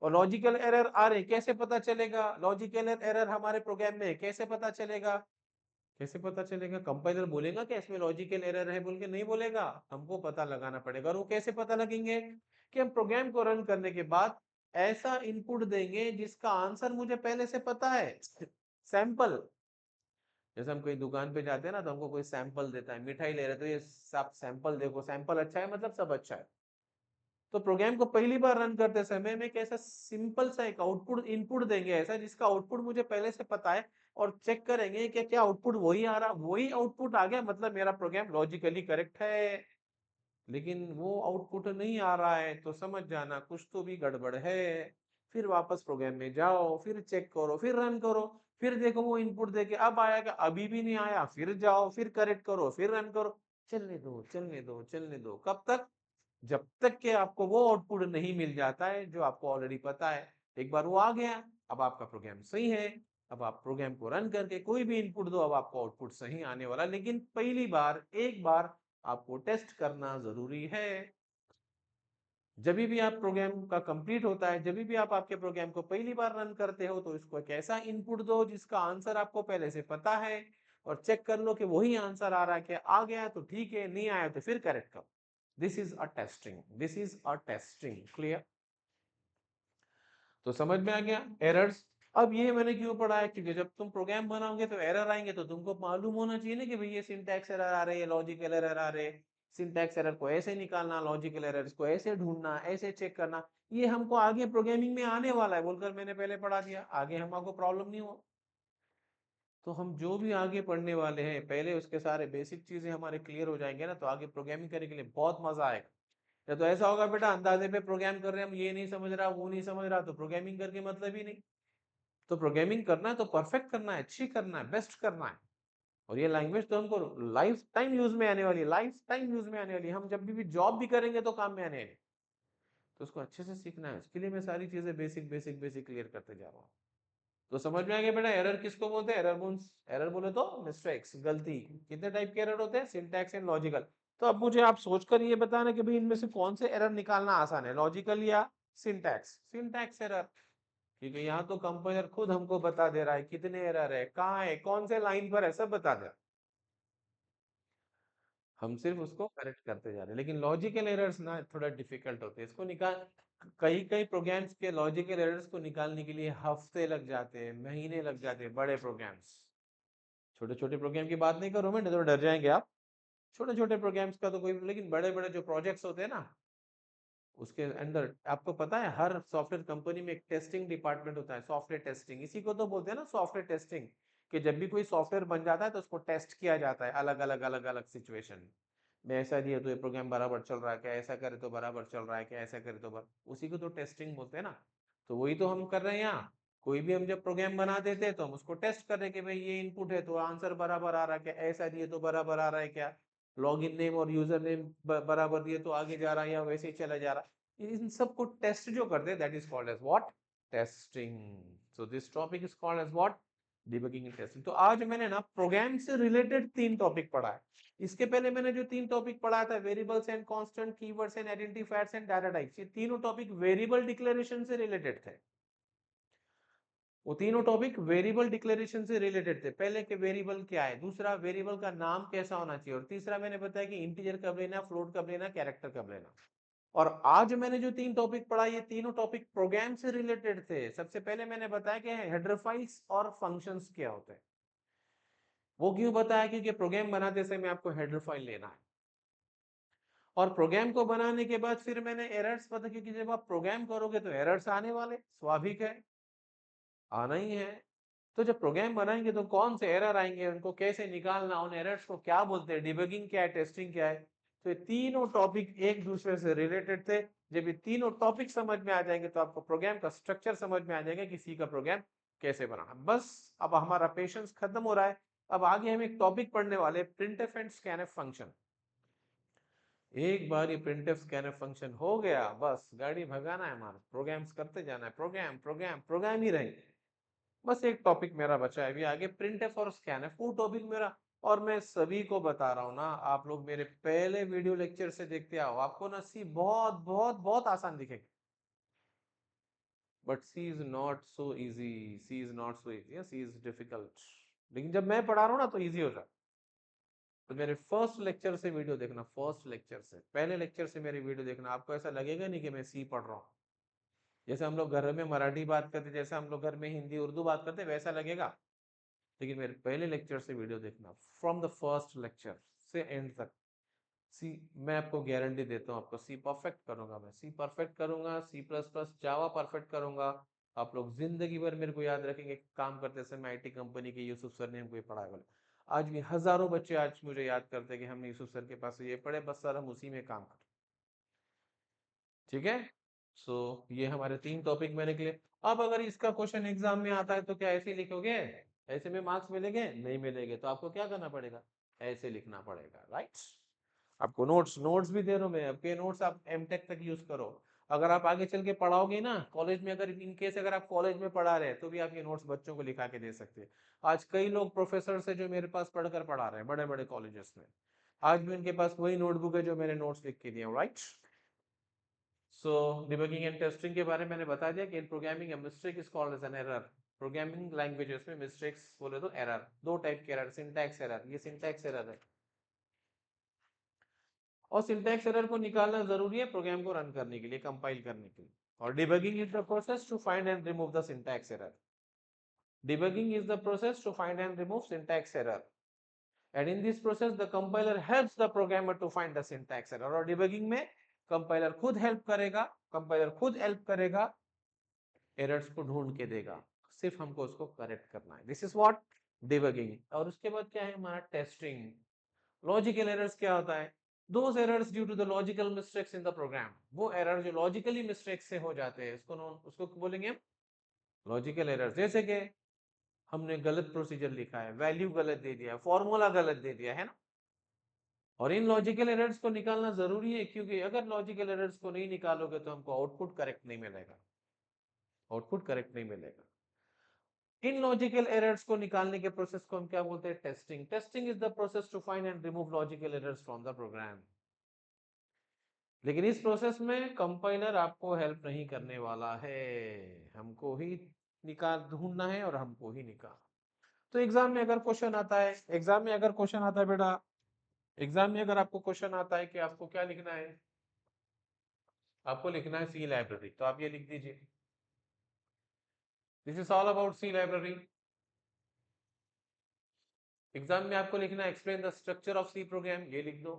और लॉजिकल एरर आ रहे कैसे पता चलेगा? लॉजिकल एरर हमारे प्रोग्राम में कैसे पता चलेगा? कैसे पता चलेगा? कंपाइलर बोलेगा कि इसमें लॉजिकल एरर है बोल के? नहीं बोलेगा, हमको पता लगाना पड़ेगा। और वो कैसे पता लगेंगे? कि हम प्रोग्राम को रन करने के बाद ऐसा इनपुट देंगे जिसका आंसर मुझे पहले से पता है। सैंपल, जैसे हम कोई दुकान पे जाते हैं ना, तो हमको कोई सैंपल देता है, मिठाई ले रहे तो ये सब सैंपल देखो, सैंपल अच्छा है मतलब सब अच्छा है। तो प्रोग्राम को पहली बार रन करते समय में कैसा सिंपल सा एक आउटपुट इनपुट देंगे ऐसा जिसका आउटपुट मुझे पहले से पता है, और चेक करेंगे कि क्या आउटपुट वही आ रहा, वही आउटपुट आ गया मतलब मेरा प्रोग्राम लॉजिकली करेक्ट है। लेकिन वो आउटपुट नहीं आ रहा है तो समझ जाना कुछ तो भी गड़बड़ है। फिर वापस प्रोग्राम में जाओ, फिर चेक करो, फिर रन करो, फिर देखो वो इनपुट देके अब आया क्या? अभी भी नहीं आया, फिर जाओ, फिर करेक्ट करो, फिर रन करो। चलने दो, चलने दो, चलने दो, कब तक? जब तक कि आपको वो आउटपुट नहीं मिल जाता है जो आपको ऑलरेडी पता है। एक बार वो आ गया, अब आपका प्रोग्राम सही है। अब आप प्रोग्राम को रन करके कोई भी इनपुट दो, अब आपको आउटपुट सही आने वाला। लेकिन पहली बार एक बार आपको टेस्ट करना जरूरी है। जब भी आप प्रोग्राम का कंप्लीट होता है, जब भी आप आपके प्रोग्राम को पहली बार रन करते हो, तो इसको एक ऐसा इनपुट दो जिसका आंसर आपको पहले से पता है, और चेक कर लो कि वही आंसर आ रहा है। क्या आ गया तो ठीक है, नहीं आया तो फिर करेक्ट करो। This is a testing, this is a testing. Clear? तो समझ में आ गया एरर्स। अब ये मैंने क्यों पढ़ा है? क्योंकि जब तुम प्रोग्राम बनाओगे तो एरर आएंगे, तो तुमको मालूम होना चाहिए ना कि भाई ये सिंटैक्स एरर आ रहे हैं, लॉजिकल एरर आ रहे हैं। सिंटैक्स एरर को ऐसे निकालना, लॉजिकल एरर्स को ऐसे ढूंढना, ऐसे चेक करना, ये हमको आगे प्रोग्रामिंग में आने वाला है बोलकर मैंने पहले पढ़ा दिया, आगे हमको प्रॉब्लम नहीं हो। तो हम जो भी आगे पढ़ने वाले हैं, पहले उसके सारे बेसिक चीजें हमारे क्लियर हो जाएंगे ना, तो आगे प्रोग्रामिंग करने के लिए बहुत मजा आएगा। या तो ऐसा होगा बेटा अंदाजे पे प्रोग्राम कर रहे हैं हम, ये नहीं समझ रहा, वो नहीं समझ रहा, तो प्रोग्रामिंग करके मतलब ही नहीं। तो प्रोग्रामिंग करना है तो परफेक्ट करना है, अच्छी करना है, बेस्ट करना है। और ये लैंग्वेज तो हमको लाइफ टाइम यूज में आने वाली है, लाइफ टाइम यूज में आने वाली है। हम जब भी जॉब भी करेंगे तो काम में आने वाली है। तो उसको अच्छे से सीखना है, उसके लिए मैं सारी चीजें बेसिक बेसिक बेसिक क्लियर करते जा रहा हूँ। तो समझ में आ गया बेटा एरर किसको बोलते हैं? एरर मींस, एरर बोले तो मिस्टेक्स, गलती। कितने टाइप के एरर होते हैं? Syntax and logical. तो अब मुझे आप सोचकर ये बताना कि भाई इनमें से कौन से एरर निकालना आसान है, लॉजिकल या सिंटैक्स? Syntax error. क्योंकि यहाँ तो कंपाइलर खुद हमको बता दे रहा है कितने एरर है, कहाँ है, कौन से लाइन पर है, सब बता दे रहा है। हम सिर्फ उसको करेक्ट करते जा रहे हैं। लेकिन लॉजिकल एरर्स ना थोड़ा डिफिकल्ट होते हैं, इसको निकाल, कई कई प्रोग्राम्स के लॉजिकल एरर्स को निकालने के लिए हफ्ते लग जाते हैं, महीने लग जाते हैं, बड़े प्रोग्राम्स। छोटे छोटे प्रोग्राम की बात नहीं करूं मैं, नहीं तो डर जाएंगे आप। छोटे छोटे प्रोग्राम्स का तो कोई, लेकिन बड़े बड़े जो प्रोजेक्ट्स होते हैं ना, उसके अंदर आपको पता है हर सॉफ्टवेयर कंपनी में एक टेस्टिंग डिपार्टमेंट होता है, सॉफ्टवेयर टेस्टिंग, इसी को तो बोलते हैं ना सॉफ्टवेयर टेस्टिंग। कि जब भी कोई सॉफ्टवेयर बन जाता है तो उसको टेस्ट किया जाता है अलग अलग अलग अलग सिचुएशन में। ऐसा दिया तो ये प्रोग्राम बराबर चल रहा है क्या, ऐसा करे तो बराबर चल रहा है क्या, ऐसा करे तो उसी को तो टेस्टिंग बोलते हैं ना। तो वही तो हम कर रहे हैं यहाँ। कोई भी हम जब प्रोग्राम बना देते हैं तो हम उसको टेस्ट कर रहे हैं कि भाई ये इनपुट है तो आंसर बराबर आ रहा है क्या, ऐसा दिए तो बराबर आ रहा है क्या, लॉगिन नेम और यूजर नेम बराबर दिए तो आगे जा रहा है या वैसे ही चला जा रहा है। इन सबको टेस्ट जो करते हैं, that is called as what? Testing. So this topic is called as what? Debugging and testing. तो आज मैंने ना प्रोग्राम से रिलेटेड 3 टॉपिक पढ़ा है। इसके पहले मैंने जो 3 टॉपिक पढ़ा था, variables and constant, keywords and identifiers and data types, ये तीनों टॉपिक वेरिएबल डिक्लेरेशन से रिलेटेड थे। वो तीनों टॉपिक वेरिएबल डिक्लेरेशन से रिलेटेड थे। पहले के वेरिएबल क्या है, दूसरा वेरिएबल का नाम कैसा होना चाहिए, और तीसरा मैंने बताया कि इंटीजर कब लेना, फ्लोट कब लेना, कैरेक्टर कब लेना। और आज मैंने जो 3 टॉपिक पढ़ा, ये तीनों टॉपिक प्रोग्राम से रिलेटेड थे। सबसे पहले मैंने बताया कि हेडर फाइल्स और फंक्शंस क्या होते हैं। वो क्यों बताया, क्योंकि प्रोग्राम बनाते समय आपको हेडर फाइल लेना है, और प्रोग्राम को बनाने के बाद फिर मैंने एरर्स पता, क्योंकि जब आप प्रोग्राम करोगे तो एरर्स आने वाले, स्वाभाविक है, आना ही है। तो जब प्रोग्राम बनाएंगे तो कौन से एरर आएंगे, उनको कैसे निकालना, उन एरर्स को क्या बोलते हैं, डिबगिंग क्या है, टेस्टिंग क्या है। तो ये तीनों टॉपिक एक दूसरे से रिलेटेड थे। जब ये तीनों टॉपिक समझ में आ जाएंगे तो आपको प्रोग्राम का स्ट्रक्चर समझ में आ जाएगा कि सी का प्रोग्राम कैसे बनाना। बस अब हमारा पेशेंस खत्म हो रहा है। अब आगे हम एक टॉपिक पढ़ने वाले, प्रिंटफ एंड स्कैनफ फंक्शन। एक बार ये प्रिंटफ स्कैनफ फंक्शन हो गया, बस गाड़ी भगाना है, हमारा प्रोग्राम्स करते जाना है, प्रोग्राम प्रोग्राम प्रोग्राम ही रहेंगे। बस एक टॉपिक मेरा बचा है अभी आगे, प्रिंटफ और स्कैनफ, वो टॉपिक मेरा। और मैं सभी को बता रहा हूँ ना, आप लोग मेरे पहले वीडियो लेक्चर से देखते आओ, आपको ना सी बहुत बहुत बहुत आसान दिखेगा, but C is not so easy. C is not so easy, C is difficult. लेकिन जब मैं पढ़ा रहा हूँ ना तो इजी हो जाता। तो मेरे फर्स्ट लेक्चर से वीडियो देखना, फर्स्ट लेक्चर से, पहले लेक्चर से मेरी वीडियो देखना, आपको ऐसा लगेगा नहीं कि मैं सी पढ़ रहा हूँ। जैसे हम लोग घर में मराठी बात करते, जैसे हम लोग घर में हिंदी उर्दू बात करते, वैसा लगेगा। लेकिन मेरे पहले लेक्चर से वीडियो देखना, फ्रॉम द फर्स्ट लेक्चर से एंड तक। सी, मैं आपको गारंटी देता हूँ, आपको सी परफेक्ट करूंगा, मैं सी परफेक्ट करूंगा, C plus plus Java perfect करूंगा। आप लोग जिंदगी भर मेरे को याद रखेंगे। काम करते समय आईटी कंपनी के यूसुफ सर ने हमको ये पढ़ाया बोले। आज भी हजारों बच्चे आज मुझे याद करते हैं कि हमने यूसुफ सर के पास से ये पढ़े, बस सर हम उसी में काम करें। ठीक है। सो ये हमारे 3 टॉपिक मैंने के लिए। अब अगर इसका क्वेश्चन एग्जाम में आता है तो क्या ऐसे ही लिखोगे, ऐसे में मार्क्स मिलेंगे? नहीं मिलेंगे। तो आपको क्या करना पड़ेगा, ऐसे लिखना पड़ेगा, राइट। आपको नोट्स नोट्स भी दे रहा हूं मैं, आपके नोट्स आप एमटेक तक यूज करो। अगर आप आगे चल के पढ़ाओगे ना कॉलेज में, अगर इन केस अगर आप कॉलेज में पढ़ा रहे हैं तो भी आप ये नोट्स बच्चों को लिखा के दे सकते हैं। आज कई लोग प्रोफेसर से जो मेरे पास पढ़कर पढ़ा रहे हैं बड़े बड़े कॉलेजेस में, आज भी उनके पास वही नोटबुक है जो मैंने नोट्स लिख के दिए, right. So debugging and testing के बारे में मैंने बता दिया कि in programming mistake is called as an error. Programming languages में मिस्टेक्स बोले तो एरर, 2 टाइप के एरर, सिंटैक्स एरर, ये सिंटैक्स एरर है। और सिंटैक्स एरर को निकालना जरूरी है प्रोग्राम को रन करने के लिए, कंपाइल करने के लिए। और debugging is the process to find and remove the syntax error. Debugging is the process to find and remove syntax error, and in this process the compiler helps the programmer to find the syntax error। और debugging में compiler खुद help करेगा, compiler खुद help करेगा, errors को ढूंढ के देगा, सिर्फ हमको उसको करेक्ट करना है। This is what debugging. और उसके बाद क्या है हमारा टेस्टिंग। लॉजिकल एरर्स क्या होता है, those errors due to the logical mistakes in the program. वो एरर जो लॉजिकली मिस्टेक से हो जाते हैं उसको बोलेंगे हम लॉजिकल एरर्स। जैसे कि हमने गलत प्रोसीजर लिखा है, वैल्यू गलत दे दिया, फॉर्मूला गलत दे दिया है ना। और इन लॉजिकल एरर्स को निकालना जरूरी है, क्योंकि अगर लॉजिकल एरर्स को नहीं निकालोगे तो हमको आउटपुट करेक्ट नहीं मिलेगा, आउटपुट करेक्ट नहीं मिलेगा। इन लॉजिकल एरर्स को निकालने के प्रोसेस को हम क्या बोलते हैं, testing. Testing is the process to find and remove logical errors from the program. लेकिन इस प्रोसेस में कंपाइलर आपको हेल्प नहीं करने वाला है, हमको ही निकाल ढूंढना है और हमको ही निकाल। तो एग्जाम में अगर क्वेश्चन आता है, एग्जाम में अगर क्वेश्चन आता है बेटा, एग्जाम में अगर आपको क्वेश्चन आता है कि आपको क्या लिखना है, आपको लिखना है सी लाइब्रेरी, तो आप ये लिख दीजिए, this is all about C library. Exam में आपको लिखना है explain the structure of C program, ये लिख दो।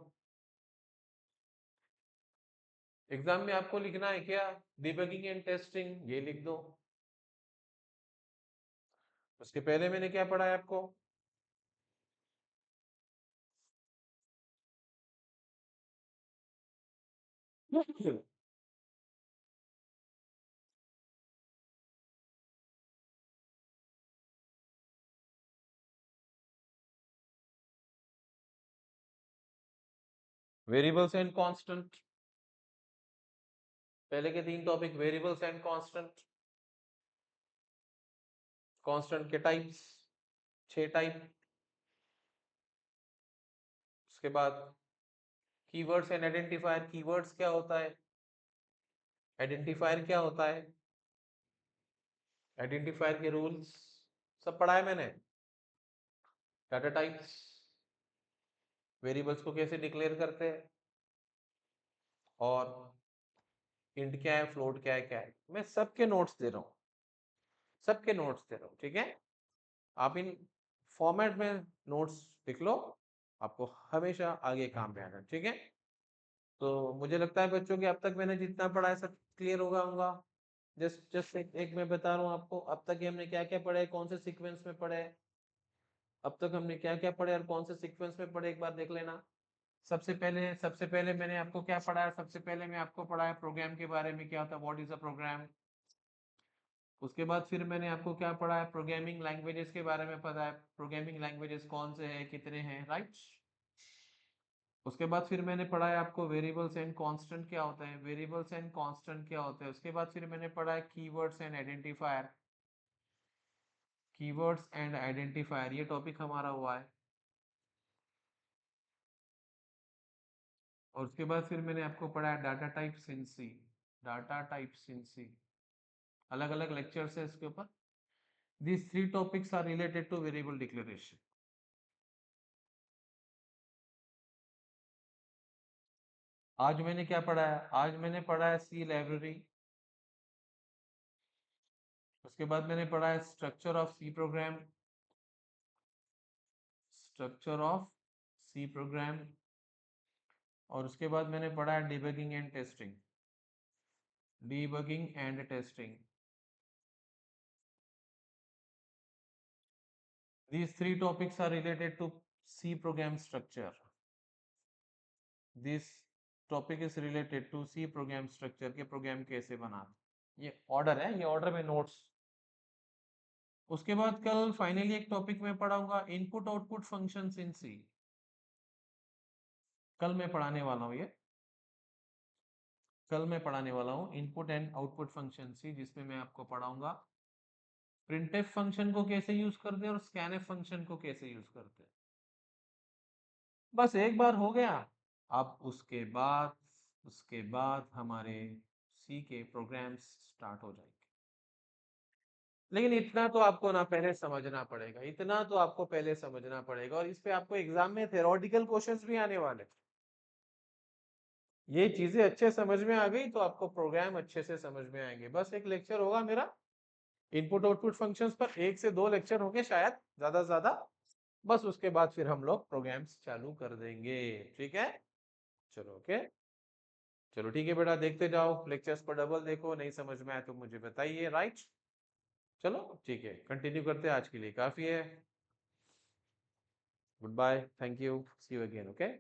एग्जाम में आपको लिखना है क्या, डिबगिंग एंड टेस्टिंग, ये लिख दो। उसके पहले मैंने क्या पढ़ा है आपको, वेरिएबल्स एंड कांस्टेंट। पहले के 3 topic variables and constant, constant के टाइप्स, 6 टाइप। उसके बाद कीवर्ड्स एंड आइडेंटिफायर। कीवर्ड्स क्या होता है, आइडेंटिफायर क्या होता है, आइडेंटिफायर के रूल्स सब पढ़ा है मैंने। डाटा टाइप्स, वेरिएबल्स को कैसे डिक्लेयर करते हैं, और इंट क्या है, फ्लोट क्या है, मैं सबके नोट्स दे रहा हूँ, सबके नोट्स दे रहा हूँ, ठीक है। आप इन फॉर्मेट में नोट्स लिख लो, आपको हमेशा आगे काम में आना, ठीक है। तो मुझे लगता है बच्चों कि अब तक मैंने जितना पढ़ा है सब क्लियर होगा। जस्ट जस्ट एक मैं बता रहा हूँ आपको, अब तक हमने क्या क्या पढ़ा है, कौन से सीक्वेंस में पढ़े, अब तक हमने क्या क्या पढ़े और कौन से सीक्वेंस में पढ़े, एक बार देख लेना। सबसे पहले मैंने आपको क्या पढ़ाया, सबसे पहले मैं आपको पढ़ाया प्रोग्राम के बारे में, क्या होता है, व्हाट इज अ प्रोग्राम। उसके बाद फिर मैंने आपको क्या पढ़ाया, प्रोग्रामिंग लैंग्वेजेस के बारे में पता है, प्रोग्रामिंग लैंग्वेजेस कौन से हैं, कितने हैं, राइट। उसके बाद फिर मैंने पढ़ाया आपको वेरिएबल्स एंड कांस्टेंट क्या होता है, वेरिएबल्स एंड कांस्टेंट क्या होता है। उसके बाद फिर मैंने पढ़ा keywords and identifier, keywords and identifier, ये टॉपिक हमारा हुआ है। और उसके बाद फिर मैंने आपको पढ़ाया data types in C, data types in C, अलग अलग लेक्चर्स है इसके ऊपर। These three topics are related to variable declaration. आज मैंने क्या पढ़ा है, आज मैंने पढ़ा है सी लाइब्रेरी। उसके बाद मैंने पढ़ा है structure of C program, structure of C program. और उसके बाद मैंने पढ़ा है debugging and testing, debugging and testing. These three topics are related to C program structure. This topic is related to C program structure के programme कैसे बनाते, ये ऑर्डर है, ये ऑर्डर में नोट्स। उसके बाद कल फाइनली एक टॉपिक में पढ़ाऊंगा इनपुट आउटपुट फंक्शंस इन सी, कल मैं पढ़ाने वाला हूँ ये, कल मैं पढ़ाने वाला हूँ इनपुट एंड आउटपुट फंक्शन सी, जिसमें मैं आपको पढ़ाऊंगा प्रिंटफ फंक्शन को कैसे यूज करते हैं और स्कैनफ फंक्शन को कैसे यूज करते हैं। बस एक बार हो गया, अब उसके बाद हमारे सी के प्रोग्राम्स स्टार्ट हो जाएंगे। लेकिन इतना तो आपको ना पहले समझना पड़ेगा, इतना तो आपको पहले समझना पड़ेगा, और इस पे आपको एग्जाम में थ्योरेटिकल क्वेश्चंस भी आने वाले। ये चीजें अच्छे समझ में आ गई तो आपको प्रोग्राम अच्छे से समझ में आएंगे। बस एक लेक्चर होगा मेरा इनपुट आउटपुट फंक्शंस पर, 1 से 2 लेक्चर होंगे शायद, ज्यादा से ज्यादा। बस उसके बाद फिर हम लोग प्रोग्राम्स चालू कर देंगे, ठीक है। चलो ओके, चलो ठीक है बेटा, देखते जाओ लेक्चर्स पर, डबल देखो, नहीं समझ में आए तो मुझे बताइए, राइट। चलो ठीक है, कंटिन्यू करते हैं, आज के लिए काफी है। Good bye, thank you, see you again, okay.